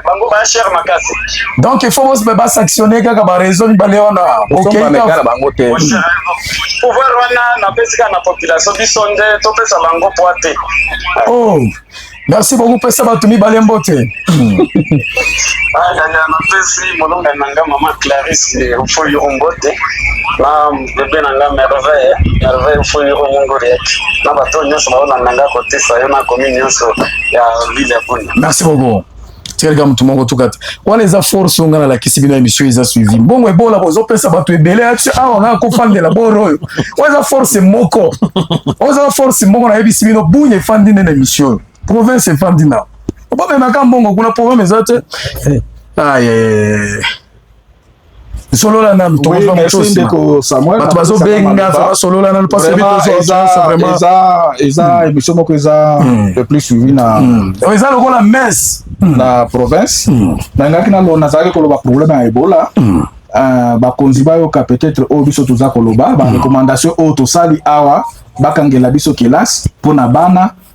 S6: bango ba cher makasi.
S1: Donc il faut bas sanctionner kaka ba raison bale wana
S4: okeka bango te.
S6: Pouvoir wana na pesika na population biso nde to pesa bango poate.
S1: Oh. Merci beaucoup pour ça, Batumi Balembote.
S6: Merci, mon nom est Maman Clarisse, il faut y remboter. Là, bébé Nanga merveille, faut y remonter. Là, bateau, nous sommes dans Nanga côté, ça y est, on a commis nous sur la ville.
S1: Merci beaucoup. Tiens, tout le monde, tout cas. On les a forcés, on a la question de l'émission, ils ont suivi. Bon, ouais, bon, là, vous avez ça, bateau, belé, on a un coup fan de la bonne. On les a forcés, on les a forcés, on a eu des simino, bouille, fan d'une émission. Province et Fandina. Oba même quand bongo kuna problème ezate. Aïe. Solo la nam to va
S5: merci ndeko Samuel.
S1: Bato benga fa solo la nam pas
S5: vraiment eza émission moko eza le plus suivi na
S1: eza lokola messe
S5: na province. Na ngaki na lona zaki koloba problème ya Ebola. Bakonzi bayoka peut-être oyo biso toza koloba ba recommandation oyo tosali awa bakangela biso kelasi mpona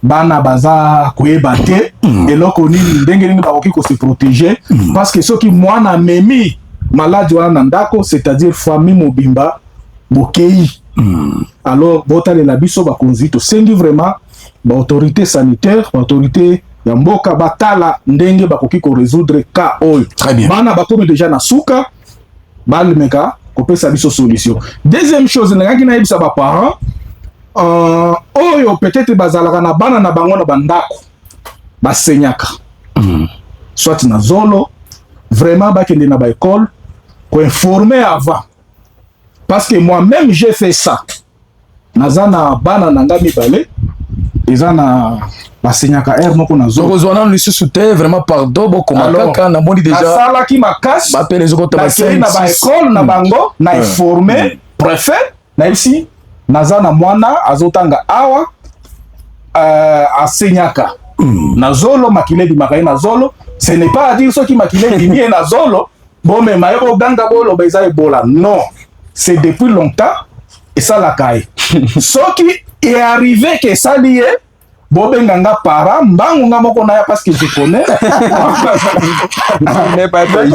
S5: bana baza koyeba te eloko nini ndenge nini bakoki ko se protéger parce que soki mwana amemi maladi wana na ndako c'est-à-dire famille mobimba bokei alors botalela biso bakonzi tosengi vraiment baautorité sanitaire baautorité ya mboka batala ndenge bakoki ko résoudre ka oyo bana bakomi déjà na suka balimeka kopesa biso solution. Deuxième chose nangaki na yebisa ba parents oyo peut-être bazalaka na bana na bango na bandako basenyaka soit na zolo vraiment bakende na ba école ko informer avant parce que moi-même j'ai fait ça nazana bana na ngami balé ezana basenyaka air moko na zolo
S1: kozwana lisusu te vraiment pardon bokomakaka na moni déjà
S5: asalaki makasi
S1: bapele ezokota
S5: baseli na ba école na bango na informer préfet na ici nazana mwana azotanga awa asenyaka na zolo makile bimaka na zolo ce n'est pas à dire soki makile bimie na zolo bon mais mayo ganga bolo beza Ebola non c'est depuis longtemps et ça la caille soki est arrivé que ça lié bobenganga para mbangu nga moko na ya parce que je connais
S4: n'est pas isolé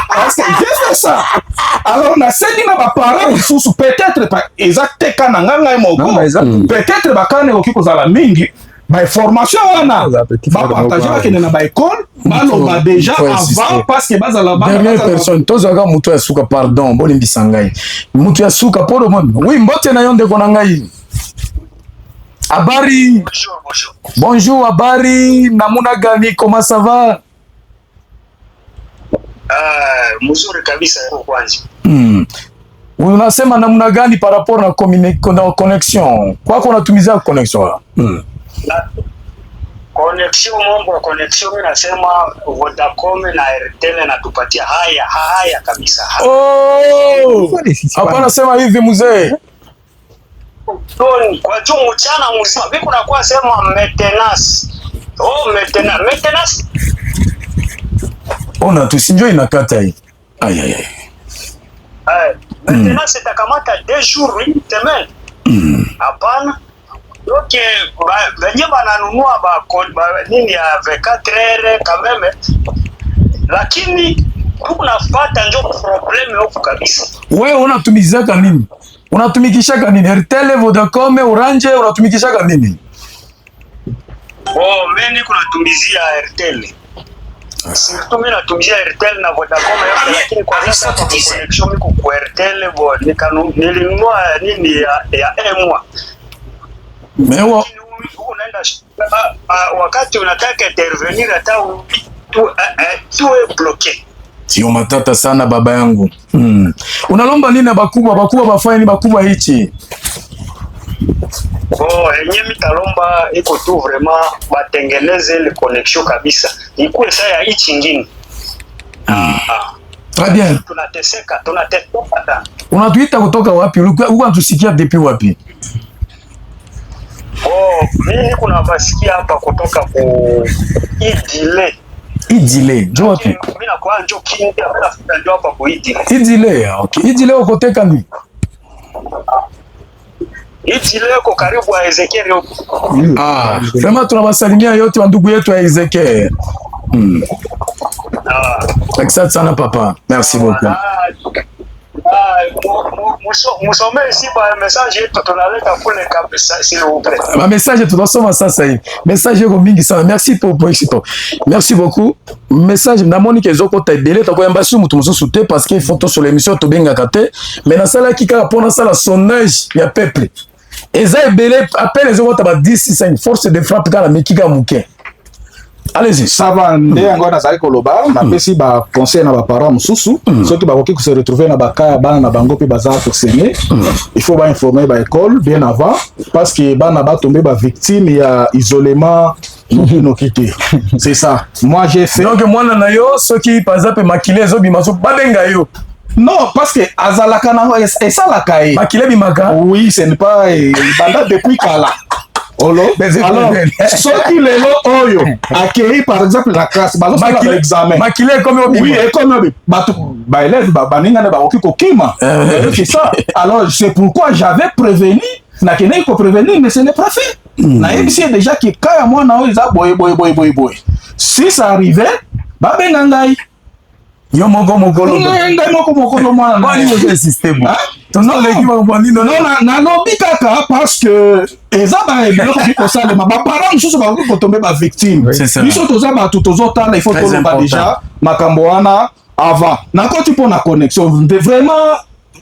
S5: parce que j'ai fait ça alors na sengi na ba para sous peut-être pas exact kana nganga moko peut-être bakane okiko zala mingi ba information wana ba partager kene na ba école baloba déjà avant parce que bazala ba
S1: dernière personne tozoka mutu ya suka pardon bolimbisa ngai mutu ya suka pour le monde oui mbote na yonde kona ngai habari bonjour habari namuna gani comment ça va
S6: mzuri kabisa kwanza
S1: unasema namuna gani par rapport na connexion kwako unatumizia connexion
S6: connexion mambo ya connexion mimi nasema Vodacom na Airtel natupatia haya kabisa
S1: hapana sema hivi mzee
S6: kwa juu mchana mzima mimi kuna kwa sema maintenance maintenance
S1: ona tusinjo inakata hii ay
S6: maintenance itakamata 2 jours une semaine hapana donc venye bananunua nini ya 24 heures quand même lakini kunafata ndio problem huko kabisa.
S1: Wewe unatumizaka nini? Unatumikishaka nini? Airtel, Vodacom, Orange, unatumikishaka nini?
S6: Mimi niko natumizia Airtel. Surtout mimi natumizia Airtel na Vodacom yote, lakini kwa sasa connection miko kwa Airtel nilinunua nini ya M1.
S1: Mewa
S6: unaenda wakati unataka intervenir hata tu bloqué.
S1: Sio matata sana baba yangu. Unalomba nini bakubwa bafanye ni bakubwa hichi?
S6: Yenye mitalomba iko tu vraiment batengeneze ile connection kabisa. Ikuwe saa ya hichi nyingine.
S1: Très bien.
S6: Tunateseka.
S1: Unatuita kutoka wapi? Ulikuwa unatusikia depuis wapi?
S6: Mimi kuna basikia hapa kutoka ku
S1: Idile, jo wapi?
S6: Mimi na kwa njo kingi ndio hapa ku
S1: Idile, okay. Idile uko teka ni?
S6: Idile uko karibu wa Ezekiel huko.
S1: Vraiment tunawasalimia yote wa ndugu yetu ya Ezekiel. Asante sana papa. Merci beaucoup.
S6: Musome ici ba message yetu tunaleta kule kabisa s'il vous plaît.
S1: Ma message tunasoma sasa hivi. Message yako mingi sana. Merci pour exito. Merci beaucoup. Message namoni kezoko ta délai ta koyamba su mutu mususu te parce qu'il faut to sur l'émission to benga kate. Mais na sala kika pona sala sondage ya peuple. Eza ebele appel ezoko ta ba 10 force de frappe kala mekika muke. Allez-y.
S5: Ça va, ndengo na zali koloba, na pesi ba conseil na ba parents mususu, ceux qui ba koki se retrouver na ba kaya bana na bango pe baza ko saigner. Il faut ba informer ba école bien avant parce que bana ba tomber ba victime ya isolement C'est ça. Moi, j'ai fait.
S1: Donc, moi, nanayo, ceux qui, par exemple, maquillé, zo bimaso, babenga yo.
S5: Non, parce que Azalaka et ça la caille.
S1: Maquillé bimaka.
S5: Oui, ce n'est pas. Banda depuis Kala. Alors, ceux qui les lots oyo accueillis par exemple la classe, bah
S1: maquillé
S5: l'examen.
S1: Maquillé comme au
S5: oui, et comme bah élève bah ninga ba okiko kima. C'est ça. Alors c'est pourquoi j'avais prévenu, na kene ko prévenir mais ce n'est pas fait. Na c'est déjà qui kaya moi na oza boy. Si ça arrivait, bah benangai.
S1: Yo moko mokolo.
S5: Ngai moko mokolo moi na.
S1: Bani mo système.
S5: Non, na lobi kaka parce que eza ba ebelo ko ça les parents mususu ba ko tomber ba victime. Biso toza ba tutozota na il faut toloba déjà makambo wana avant. Na ko tipo na connexion vraiment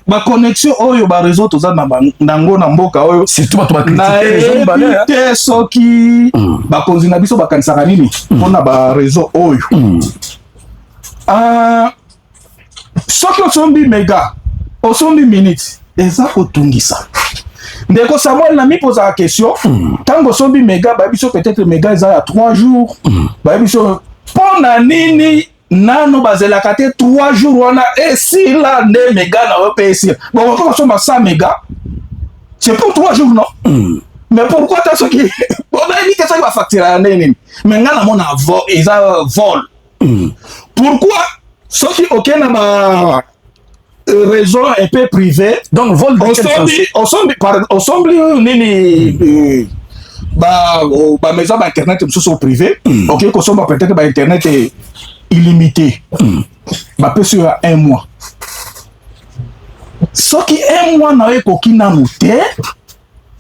S5: ba connexion oyo ba réseau toza na nango na mboka oyo
S1: surtout ba to ba critiquer les gens balé
S5: te soki ba konzina biso ba kanisaka nini pona ba réseau oyo. Soki osombi mega osombi minute eza kotungisa ndeko Samuel na mi posa la question tango osombi mega ba biso peut-être mega eza ya 3 jours ba biso pona nini nano bazelaka te 3 jours wana esila nde mega na ope esila bon ko osomba 100 mega c'est pour 3 jours non mais pourquoi ta soki on a dit que ça va facturer nini mais ngana mona eza vol pourquoi soki okena ba réseau un peu privé
S1: donc vol
S5: ensemble nini ba maison ba internet sous privé OK ko somba peut-être ba internet illimité ba peut sur 1 mois soki 1 mois na ekokina muté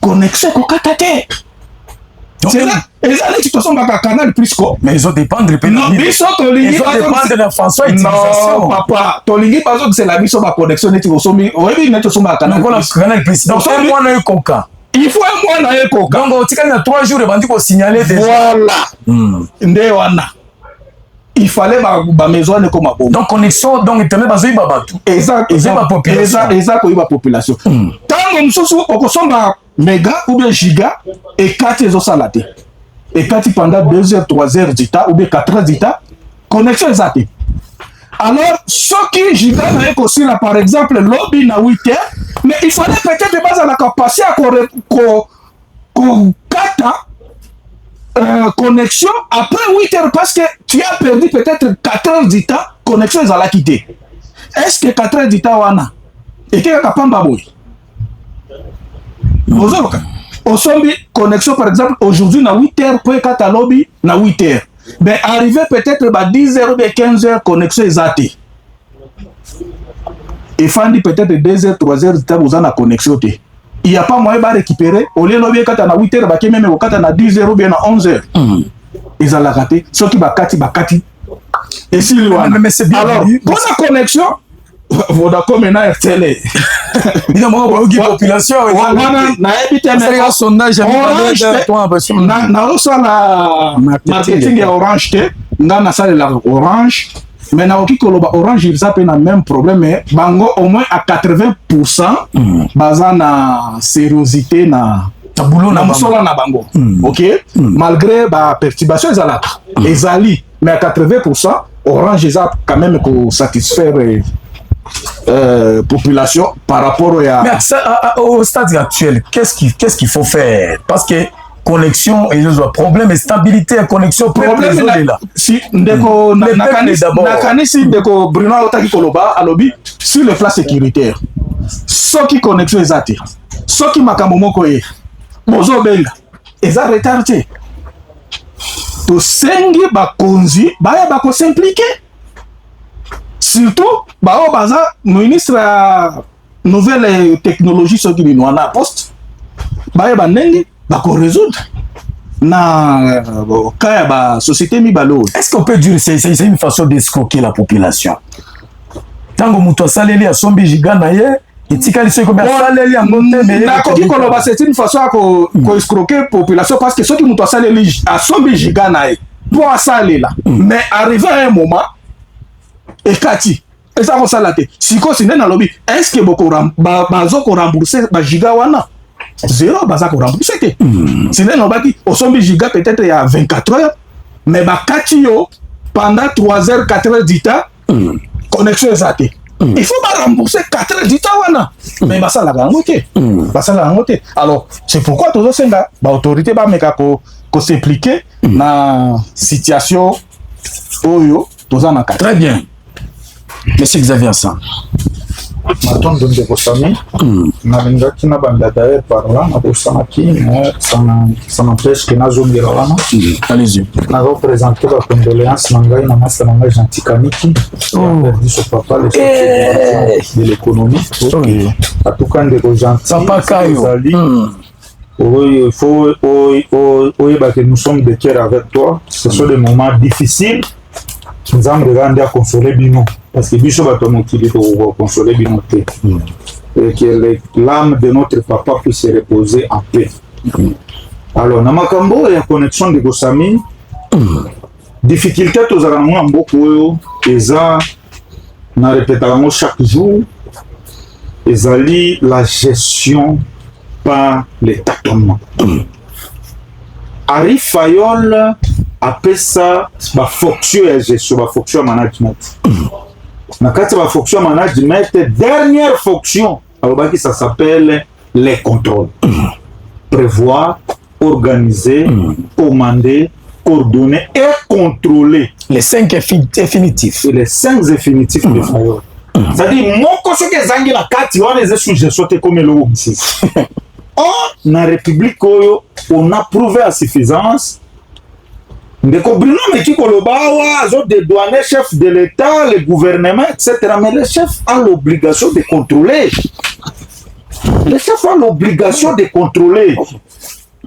S5: connexion ko katate c'est là ezali situation ba canal plus ko
S1: mais ils ont dépendre
S5: non biso tolingi
S1: ils ont dépendre de la façon utilisation
S5: non papa tolingi par exemple c'est la biso ba connexion neti osomi oyebi neti osomba canal
S1: plus donc un mois na ekoka
S5: il faut un mois na ekoka
S1: donc otika na 3 jours bandi ko signaler déjà
S5: voilà nde wana il fallait ba maison ne comme bon
S1: donc connexion donc internet bazoi ba batu
S5: exact ko ba population tango mususu okosomba méga ou bien giga et 4 ezo salate et 4 pendant 2 heures 3 heures d'état ou bien 4 heures d'état connexion exacte alors ce qui giga na aussi là par exemple lobby na 8 heures mais il fallait peut-être base à la capacité à ko kata connexion après 8 heures parce que tu as perdu peut-être 4 heures d'état connexion za la quitter est-ce que 4 heures d'état wana et que kapamba boy Osombi connexion par exemple aujourd'hui na 8 heures pour catalogue na 8 heures mais arrivé peut-être ba 10 heures ou 15 heures connexion exacte et fandi peut-être 2 heures 3 heures d'état vous en a connexion té il y a pas moyen de récupérer au lieu lobby kata na 8 heures ba même au kata na 10 heures ou bien na 11 heures ils ont la raté ce qui ba kati et si
S1: mais c'est bien
S5: alors pour la connexion Vodacom na RTL
S1: évidemment population
S5: na habite
S1: sondage
S5: na osala marketing ya Orange te nga na sala la Orange mais na oki koloba Orange ils appellent na même problème bango au moins à 80% baza na sériosité na boulot na musala na bango OK malgré ba perturbation ezalaka ezali mais à 80% Orange ils a quand même ko satisfaire population par rapport à...
S1: Mais au stade actuel, qu'est-ce qu'il faut faire? Parce que connexion et problème et stabilité et connexion
S5: problème est là. Si ndeko nakanisi ndeko Bruno otaki koloba alobi sur le plan sécuritaire. Soki connexion ezate. Soki makambo moko ye. Bozo benga. Eza retardé. To sengi bakonzi baya bako s'impliquer. Surtout, baza ministre nouvelle technologie ce qui nous na poste. Ba nengi ba ko résoudre na kaya ba société mi balo.
S1: Est-ce qu'on peut dire c'est une façon d'escroquer la population? Tango muto saleli a sombi giga na ye etikali ce ko ba saleli a monte mais
S5: na ko koloba c'est une façon ko escroquer population parce que ce qui muto saleli a sombi giga na ye pour salela mais arrivé à un moment et kati et ça va salater si ko sine na lobby est-ce que boko bazo ko rembourser ba giga wana zéro baza ko rembourser te sinon no baki osombi giga peut-être il y a 24 heures mais ba kati yo pendant 3 heures 4 heures du temps connexion ezate il faut ba rembourser 4 heures du temps wana mais basala gango te basala gango te alors c'est pourquoi tozo senga ba autorité ba meka ko s'impliquer na situation oyo toza na
S1: Très bien. Monsieur Xavier Assam.
S7: Maton de Bosami, Nalingaki na banda d'ailleurs par là, na Bosamaki, mais ça n'empêche que na zone Wana.
S1: Allez-y.
S7: Na représenté la condoléance Nangai, na master Nangai Gentil Kaniki, qui a perdu son papa, le chef de l'économie. À tout cas, de Gentil,
S1: Papa Kayo.
S7: oui, il faut que nous sommes de cœur avec toi. Ce sont des moments difficiles. Nous avons regardé à consoler Bino. Parce que Bishop a motivé pour consoler Bino. Et que l'âme de notre papa puisse se reposer en paix. Alors, Namakambo et la connexion de Gosami, difficulté tous à beaucoup, et ça, on répète chaque jour, et ça lit la gestion par les tâtonnements. Ari Fayol appelle ça ma fonction et gestion, ma fonction management. Quand ma fonction management, dernière fonction, alors ça s'appelle les contrôles. Prévoir, organiser, commander, coordonner et contrôler.
S1: Les 5 infinitifs.
S7: Et les 5 infinitifs de Fayol. C'est-à-dire, mon conseil que Zangi la carte, on est sous sauté comme le haut. Dans la République, on a prouvé à suffisance. Mais qui des douaniers, chefs de l'État, le gouvernement, etc. Mais le chef a l'obligation de contrôler. Le chef a l'obligation de contrôler.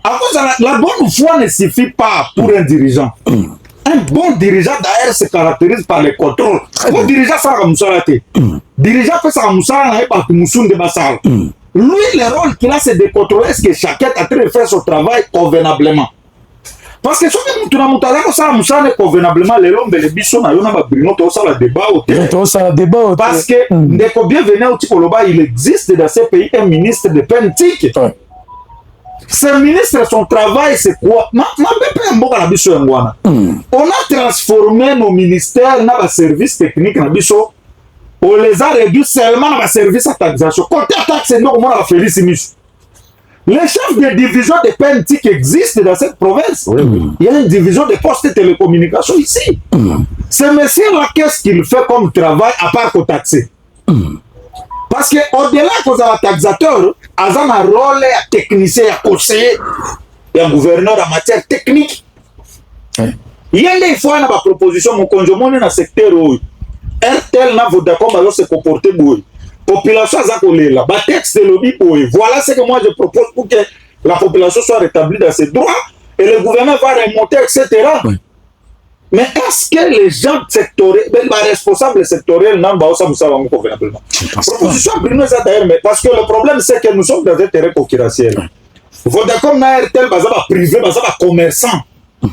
S7: À cause la bonne foi ne suffit pas pour un dirigeant. Un bon dirigeant d'ailleurs se caractérise par les contrôles. Un dirigeant fait un moussalate. Dirigeant fait un moussalate par moussoun de Bassal. Lui, le rôle qu'il a, c'est de contrôler est-ce que chacun a train de faire son travail convenablement. Parce que si tu as fait convenablement, les hommes de l'ébisson, il y a un débat. Parce que, bienvenue il existe dans ces pays un ministre de politique. Ce ministre, son travail, c'est quoi? On a transformé nos ministères dans les services techniques. On les a réduits seulement dans les services à taxation. Côté taxe, c'est normalement la Félicimus. Les chefs de division de PNT qui existent dans cette province, il y a une division de postes de télécommunications ici. Ce monsieur-là, qu'est-ce qu'il fait comme travail à part qu'au taxer? Parce qu'au-delà qu'on a un taxateur, il a un rôle de technicien, de conseiller, de gouverneur en matière technique. Il y a des fois dans ma proposition, mon conjoint dans le secteur où RTL n'a pas d'accord se comporter pour population là, texte de lobby pour voilà ce que moi je propose pour que la population soit rétablie dans ses droits et le gouvernement va remonter, etc. Mais est-ce que les gens sectoriels, les responsables sectoriels n'ont pas ça convenablement? Proposition Bruno d'ailleurs, parce que le problème c'est que nous sommes dans un terrain concurrentiel. Vodacom n'a RTL, privé, commerçant.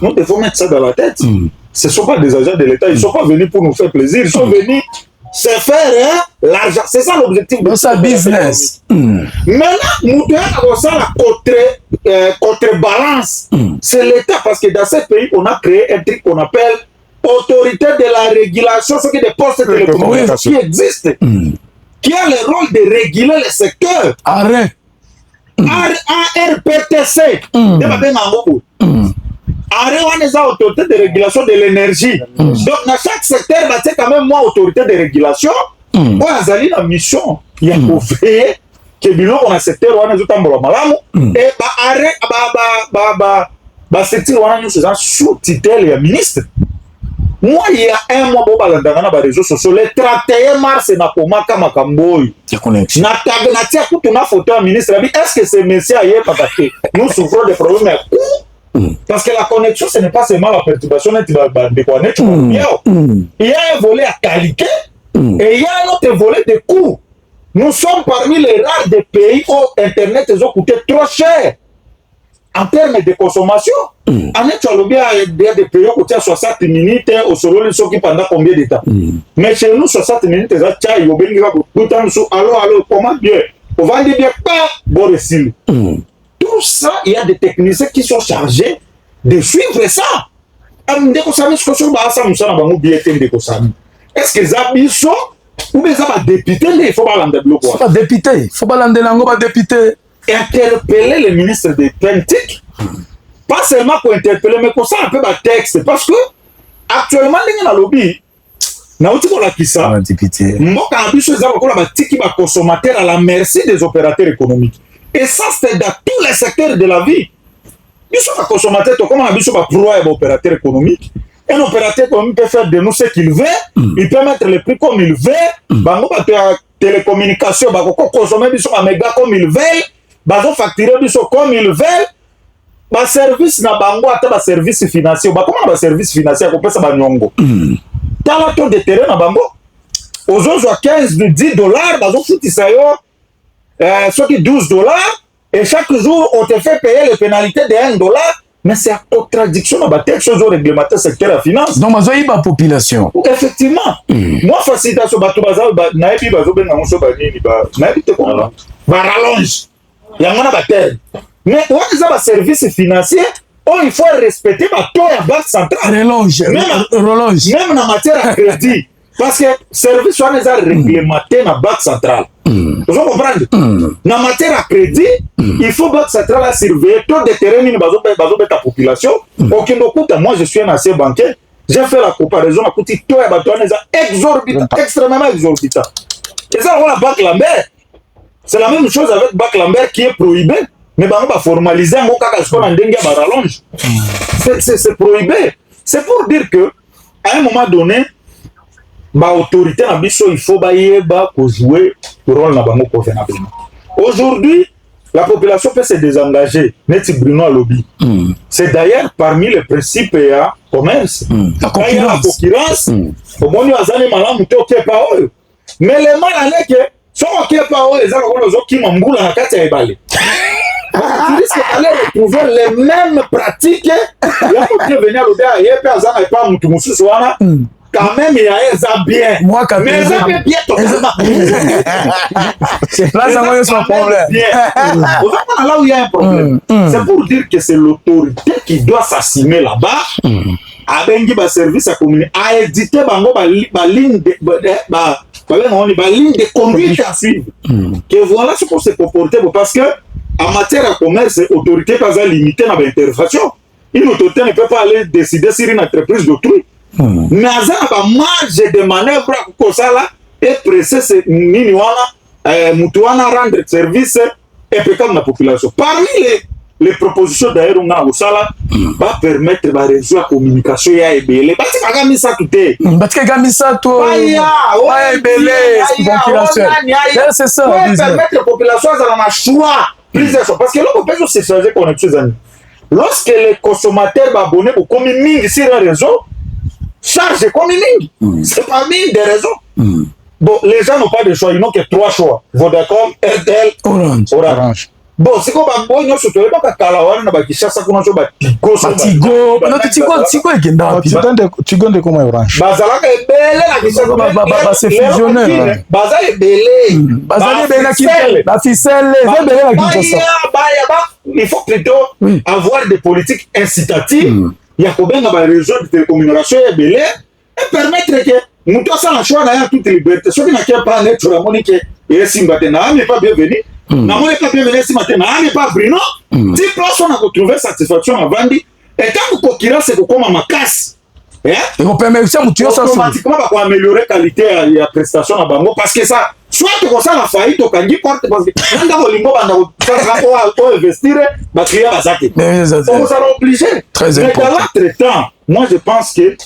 S7: Nous devons mettre ça dans la tête. Ce ne sont pas des agents de l'État, ils ne sont pas venus pour nous faire plaisir, ils sont venus se faire l'argent. C'est ça l'objectif de
S1: ça business.
S7: Maintenant, nous devons avoir la contrebalance. C'est l'État, parce que dans ce pays, on a créé un truc qu'on appelle autorité de la régulation, ce qui est des postes de télécommunications qui existent, qui a le rôle de réguler le secteur.
S1: Arrête.
S7: ARPTC. On a autorité de régulation de l'énergie. Donc, dans chaque secteur, c'est quand même moi autorité de régulation. Moi, j'ai une mission. Il y a pour veiller que on a secteur, on a tout et secteur, sous tutelle et ministre. Moi, il y a un mois dans les réseaux sociaux. Le 31 mars, c'est ma Makamboy. Na photo ministre. Est-ce que c'est monsieur ailleurs parce que nous souffrons des problèmes? Parce que la connexion, ce n'est pas seulement la perturbation de il y a un volet à qualité et il y a un autre volet de coût. Nous sommes parmi les rares des pays où Internet a coûté trop cher en termes de consommation. En Éthiopie, il y a des pays qui coûtent 60 minutes au solo qui pendant combien de temps. Mais chez nous, 60 minutes, allô, comment bien? on vend bien pas bon récit. Tout ça, il y a des techniciens qui sont chargés de suivre ça. Est-ce que ça biso ou bien ça va député, il faut pas l'endébloquer.
S1: Il faut pas député, il faut pas député.
S7: Interpeller le ministre de politique, pas seulement pour interpeller, mais pour ça un peu de texte, parce que actuellement, dans le lobby, na uti kola kisa mboka na biso eza kola batiki ba consommateur à la merci des opérateurs économiques, et ça c'est dans tous les secteurs de la vie. Biso ba consommateur to comment na biso ba proie ba opérateur économique. Un opérateur économique peut faire de nous ce qu'il veut, il peut mettre les prix comme il veut, bango ba télécommunication ba ko consommer biso ba méga comme il veut, ba zo facturer biso comme il veut. Ba service na bango ata ba service financier ba comment ba service financier ko pesa ba nyongo. Tala taux de terrain na bango aux à 15 de $10 bazo foutisa yo soit $12 et chaque jour on te fait payer les pénalités de $1, mais c'est en contradiction dans la texte aux réglementaires secteur de la finance.
S1: Donc bazo yiba population.
S7: Effectivement. Moi facilitation bato baza na ebi bazo benga moso ba nini ba na ebi te ko ba rallonge ya ngona ba terre. Mais on a un service financier, il faut respecter ma taux à banque centrale.
S1: Relonge.
S7: Même en matière de crédit. Parce que le service on est réglementé dans la banque centrale. Vous comprenez? Dans la matière à crédit, il faut banque centrale à surveiller taux de terrain de la population. Moi je suis un ancien banquier. J'ai fait la comparaison à côté taux exorbitant, extrêmement exorbitant. Et ça, on a Banque Lambert. C'est la même chose avec Banque Lambert qui est prohibé. Mais on va formaliser un mot rallonge. C'est prohibé. C'est pour dire que à un moment donné, l'autorité il faut jouer le rôle convenablement. Aujourd'hui, la population peut se désengager. Bruno lobby. C'est d'ailleurs parmi les principes et commerce. La concurrence. Au moins, mais les mal à que si on ne pas les gens qui m'ont boulé à la balai. Tu risques d'aller retrouver les mêmes pratiques. Il y a qui venir au dehors, il y a pas quand même il y a un bien.
S1: Moi quand
S7: mais ça fait bien totalement.
S1: Là ça va être un problème.
S7: Là où il y a un problème, c'est pour dire que c'est l'autorité qui doit s'assumer là-bas. Avec un service à communiquer, à éditer ma ligne de conduite à suivre. Que voilà ce qu'on s'est comporté parce que en matière de commerce, l'autorité n'est pas limitée dans l'intervention. Une autorité ne peut pas aller décider sur une entreprise d'autrui. Mais à la marge de manœuvre comme ça là, et presser ce rendre service impeccable à la population. Parmi les propositions d'ailleurs, on a ça là, va permettre de réduire la communication et les parce que quand ça tout est.
S1: Parce que quand ça tout. C'est ça.
S7: Permettre la population à choix. Parce que là, on peut se changer qu'on est amis. Lorsque les consommateurs abonnés au communing sur un réseau, charge communing. C'est parmi des raisons. Bon, les gens n'ont pas de choix, ils n'ont que 3 choix. Vodacom, RTL, Orange. Bon, c'est comme un bon, surtout les gens qui ont un Kishasa, qui ont un
S1: Tigo. Non, Tigo est guindant.
S5: Tigo de comment Orange.
S7: Bazala est belle,
S1: c'est fusionnaire.
S7: Bazala est belle.
S1: Bazala est belle, la ficelle.
S7: Il faut plutôt avoir des politiques incitatives. Il y a combien de réseaux de télécommunication et belle et permettre que nous tous en choix d'ailleurs toute liberté. Ceux qui n'ont pas net sur la monnaie qui est Simbatena n'est pas bienvenu. La monnaie n'est pas bienvenue Simbatena n'est pas Bruno. 10 personnes ont trouvé satisfaction à Vandi. Et tant que concurrence c'est comme ma casse. Et
S1: on permet ça
S7: automatiquement pour améliorer la qualité de la prestation à Bango parce que ça soit comme ça la faillite au Kangi porte parce que dans le limbo on investir bah créer bazaki. On sera obligé.
S1: Très
S7: important. Mais dans
S1: l'entretemps,
S7: moi je pense que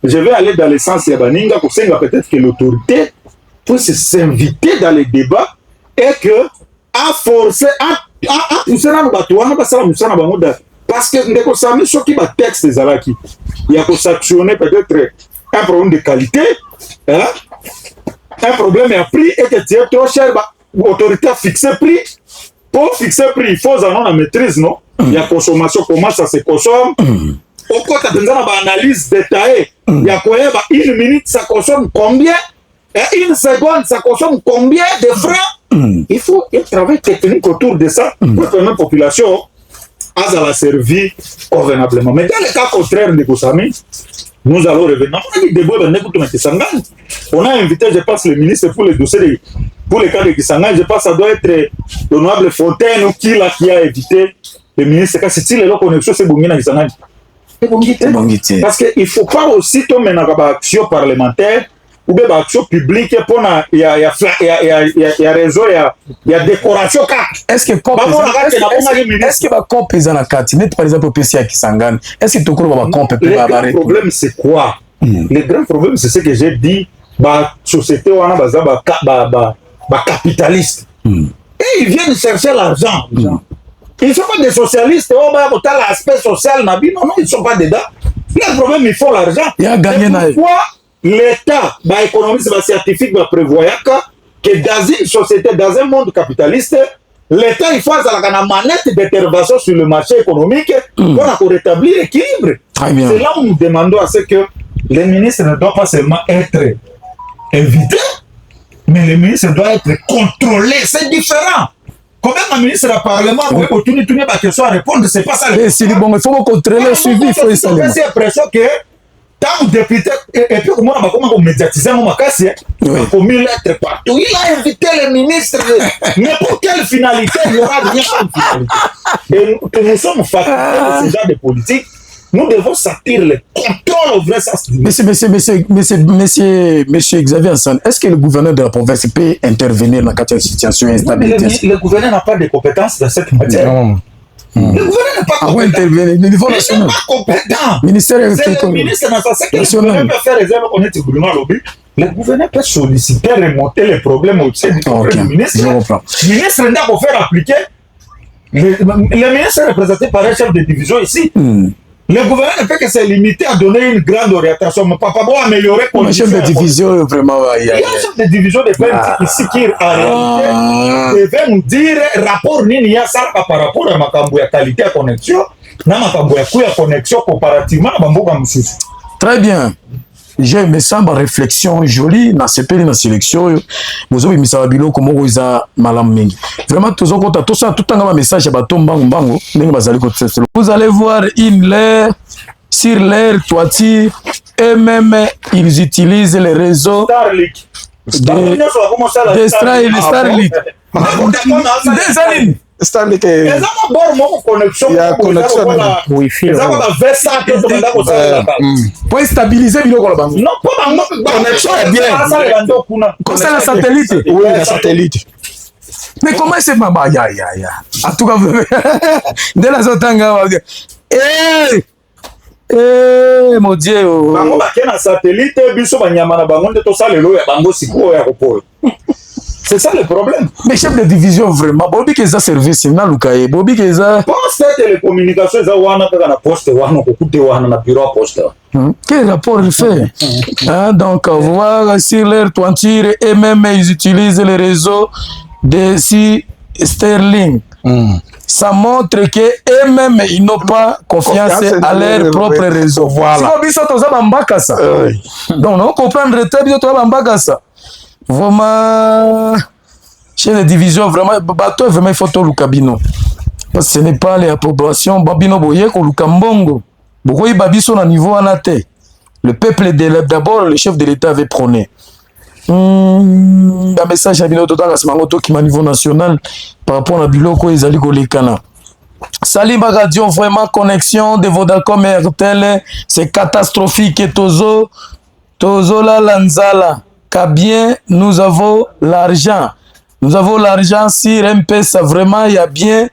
S7: je vais aller dans le sens de Baninga pour que peut-être que l'autorité puisse s'inviter dans les débats et que à forcer à pousser dans le bateau on va ça na bango parce que ndeko sami soki ba texte ezalaki il y a pour sanctionner peut-être un problème de qualité hein? Un problème à prix et que tu es trop cher l'autorité a fixé prix pour fixer prix il faut avoir la maîtrise non il y a consommation comment ça se consomme au côté de une analyse détaillée il y a quoi une minute ça consomme combien et une seconde ça consomme combien de francs Il faut un travail technique autour de ça pour que notre population a la servi convenablement. Mais dans le cas contraire de Kosami, nous allons revenir. On a invité, je pense, le ministre pour les dossiers, pour les cas de Kisangani. Je pense que ça doit être l'honorable Fontaine ou qui a invité le ministre. Si les connexions, c'est bon, Kisangani. Parce qu'il ne faut pas aussi tomber dans une action parlementaire ou bien une action publique pour il y a réseau, il y a décoration.
S1: Est-ce que va compéser la carte par exemple au PC à Kisangani? Est-ce que tu crois que compéser?
S7: Le problème c'est quoi? Le grand problème c'est ce que j'ai dit. La société on a capitaliste et ils viennent chercher l'argent. Ils ne sont pas des socialistes. Oh, l'aspect social, non, ils ne sont pas dedans. Le problème, ils font l'argent. Pourquoi l'État, l'économiste scientifique, prévoit que dans une société, dans un monde capitaliste, l'État il fasse la manette d'intervention sur le marché économique pour rétablir l'équilibre. C'est là où nous demandons à ce que les ministres ne doivent pas seulement être invités, mais les ministres doivent être contrôlés. C'est différent. Combien de ministres du Parlement ont continué à question à répondre? C'est pas ça.
S1: Il faut contrôler le suivi. Il faut essayer.
S7: J'ai l'impression que tant que député, et puis comment on a médiatisé mon casse, on a mis lettres partout. Il a invité les ministres. Mais pour quelle finalité? Il n'y aura rien comme finalité. Et nous sommes fatigués de ce genre de politique. Nous devons sortir le contrôle au vrai sens. Monsieur
S1: Xavier Hassan, est-ce que le gouverneur de la province peut intervenir dans cette situation d'instabilité?
S7: Le gouverneur n'a pas de compétences dans cette matière.
S1: Non.
S7: Le gouverneur n'est pas compétent.
S1: Intervenir au niveau national.
S7: Il n'est pas compétent.
S1: Ministère
S7: c'est le ministre dans sa que le gouverneur peut faire réserve au connaître gouvernement lobby. Le gouverneur peut solliciter, remonter les problèmes au sein du ministre. Le ministre n'a pas faire appliquer. Le ministre est représenté par un chef de division ici. Le gouvernement ne peut que se limiter à donner une grande orientation. Mais pas bon améliorer pour
S1: le chef de division, vraiment.
S7: Il y a un chef de division de politique ici qui, en réalité, devait nous dire rapport nini ya ça par rapport à ma qualité de connexion, na ma connexion comparativement à Bamboka Moussous.
S1: Très bien. J'ai me semble réflexion jolie dans ces pays dans sélection. Vous avez mis ça bilo comme vous avez malam mingi. Vraiment tout ça tout un message à bateau bango. Vous allez voir sur l'air toiture et même ils utilisent les réseaux de Starlink.
S5: Starlink
S1: pour stabiliser biloko la bango.
S7: Non,
S5: connexion est bien.
S1: Comme ça la satellite.
S5: Oui, la satellite.
S1: Mais comment c'est maman ya. En tout cas de la zotanga. Mon Dieu.
S7: Bango bakena satellite biso banyama na bango nde to salelo ya bango siko ya kopolo. C'est ça le problème.
S1: Mais chef de division vraiment, Bobby Keza service, na lukaye, Bobby Keza.
S7: Poste télécommunication, ça wana pega na poste wana kokute wana na bureau poste.
S1: Quel rapport il fait? Donc voir sur leur toiture et même ils utilisent les réseaux de Sterling. Ça montre que eux-mêmes ils n'ont pas confiance à leur propre réseau. Voilà. Donc on comprend très bien toi bambakasa. Vraiment, chez les divisions, vraiment, bateau vraiment il faut tout le cabino. Parce que ce n'est pas les approbations. Babino boye ko lukambongo. Bokoyi babiso na niveau anate. Le peuple d'abord, le chef de l'État avait prôné. Un message à bino total à ce moment qui m'a niveau national par rapport à biloko ezali kolekana. Salim Radio, vraiment connexion de Vodacom et RTL, c'est catastrophique. Tozo la lanzala. Bien, nous avons l'argent. Nous avons l'argent sur M-Pesa. Vraiment, il y a bien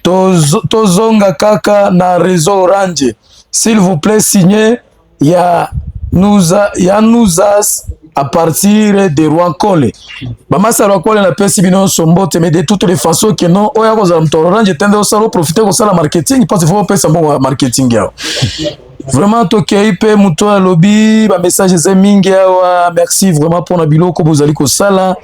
S1: Tozonga Kaka na réseau Orange. S'il vous plaît, signez. Il y a nous à partir de Rwankole. Bamasa Rwankole na pesi bino sombote, mais de toutes les façons que non, oya ko za Orange tende au salon profiter ko sala marketing parce qu'il faut pesa bon marketing yao. Vraiment toke pe muto à lobby ba message c'est mingi awa merci vraiment pour na biloko bozali ko sala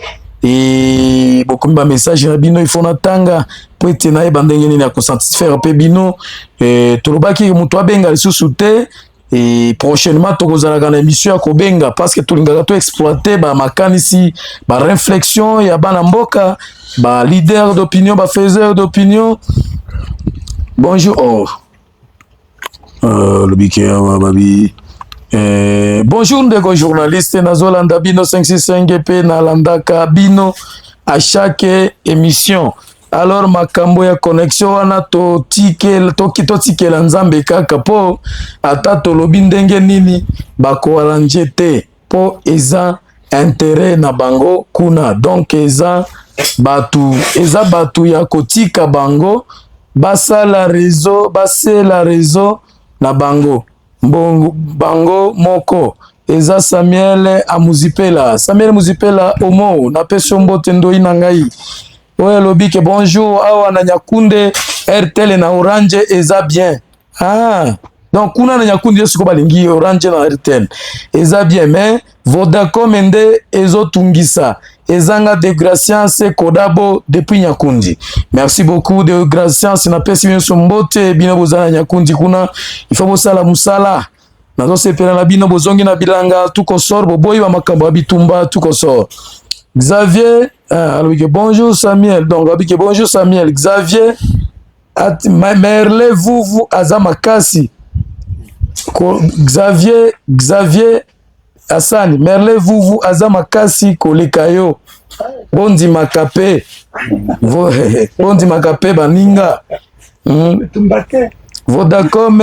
S1: et beaucoup ba message na bino il faut na tanga pour etena e bandenge ni na ko satisfaire pe bino et tolobaki muto abenga lisusu te et prochainement tokozalaka na émission ya kobenga parce que tolingaka to exploiter ba makanisi ba réflexion ya bana mboka ba leader d'opinion ba faiseur d'opinion. Bonjour le biké babi bonjour ndeko journaliste nazolanda bino 565 EP nalandaka bino à chaque émission. Alors makambo ya connexion wana totikela nzambe kaka po ata tolobi ndenge nini bakoalanje te po eza intérêt na bango kuna, donc eza batu ya kotika bango basala réseau na bango bango moko eza Samuel Muzipela omo na peso mbote ndoi na ngai. Ouais, lobike bonjour awa na Nyakunde RTL na Orange eza bien. Ah, donc kuna na Nyakunde siko balingi Orange na RTL eza bien, mais Vodacom ende ezotungisa ezanga de Gracias Kodabo depuis Nyakundi. Merci beaucoup de Gracias na pesi biso mbote bino bozana Nyakundi kuna il faut bosala musala nazo sepela na bino bozongi na bilanga tukosor boboyi ba makambo abitumba tukosor. Xavier, alors bonjour Samuel, donc bonjour Samuel, Xavier, Merle vous Azamakasi, Xavier Hassan, Merle vous Azamakasi Kolekayo, Bondi Makape Baninga, Vodacom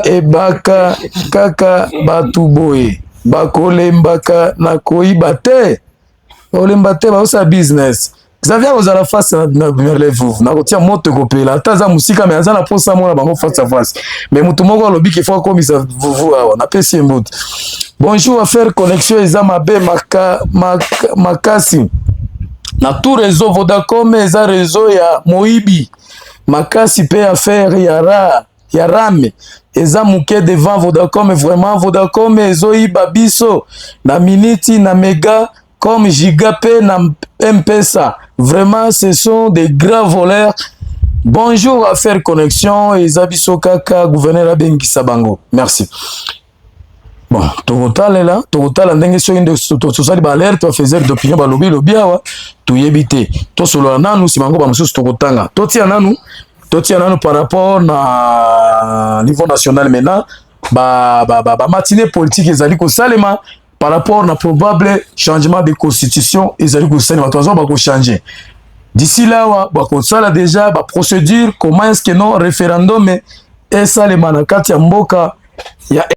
S1: et Baka Kaka Batuboye, Bakole Mbaka Nakoi Bate. Olembate ba osa business. Xavier ozala face na relève na kotia moto kopela taza musika mais azana posa mona bango face à face. Mais mutu moko lobi ki faut comme ça vous awa na pesi mbut. Bonjour à faire connexion eza mabe makasi. Na tout réseau Vodacom eza réseau ya Moibi. Makasi pe affaire ya rame. Eza muke devant Vodacom vraiment Vodacom ezoi babiso na miniti na mega comme Gigapé na M-Pesa. Vraiment, ce sont des grands voleurs. Bonjour à faire connexion. Ezabiso Kaka, gouverneur Abengi Sabango. Merci. Bon, total est là. Total, ndenge so inde social alerte, faiseur d'opinion, lobby awa. Tu yebite. To solo nanu si bango ba mususu tokotanga. Totia nanu par rapport na niveau national maintenant. Ba matinée politique ezali ko salema. Par rapport à probable changement de constitution, ils allaient changer. D'ici là, ça là déjà, procédure, comment est-ce que non référendum et ça les manakati ya mboka ya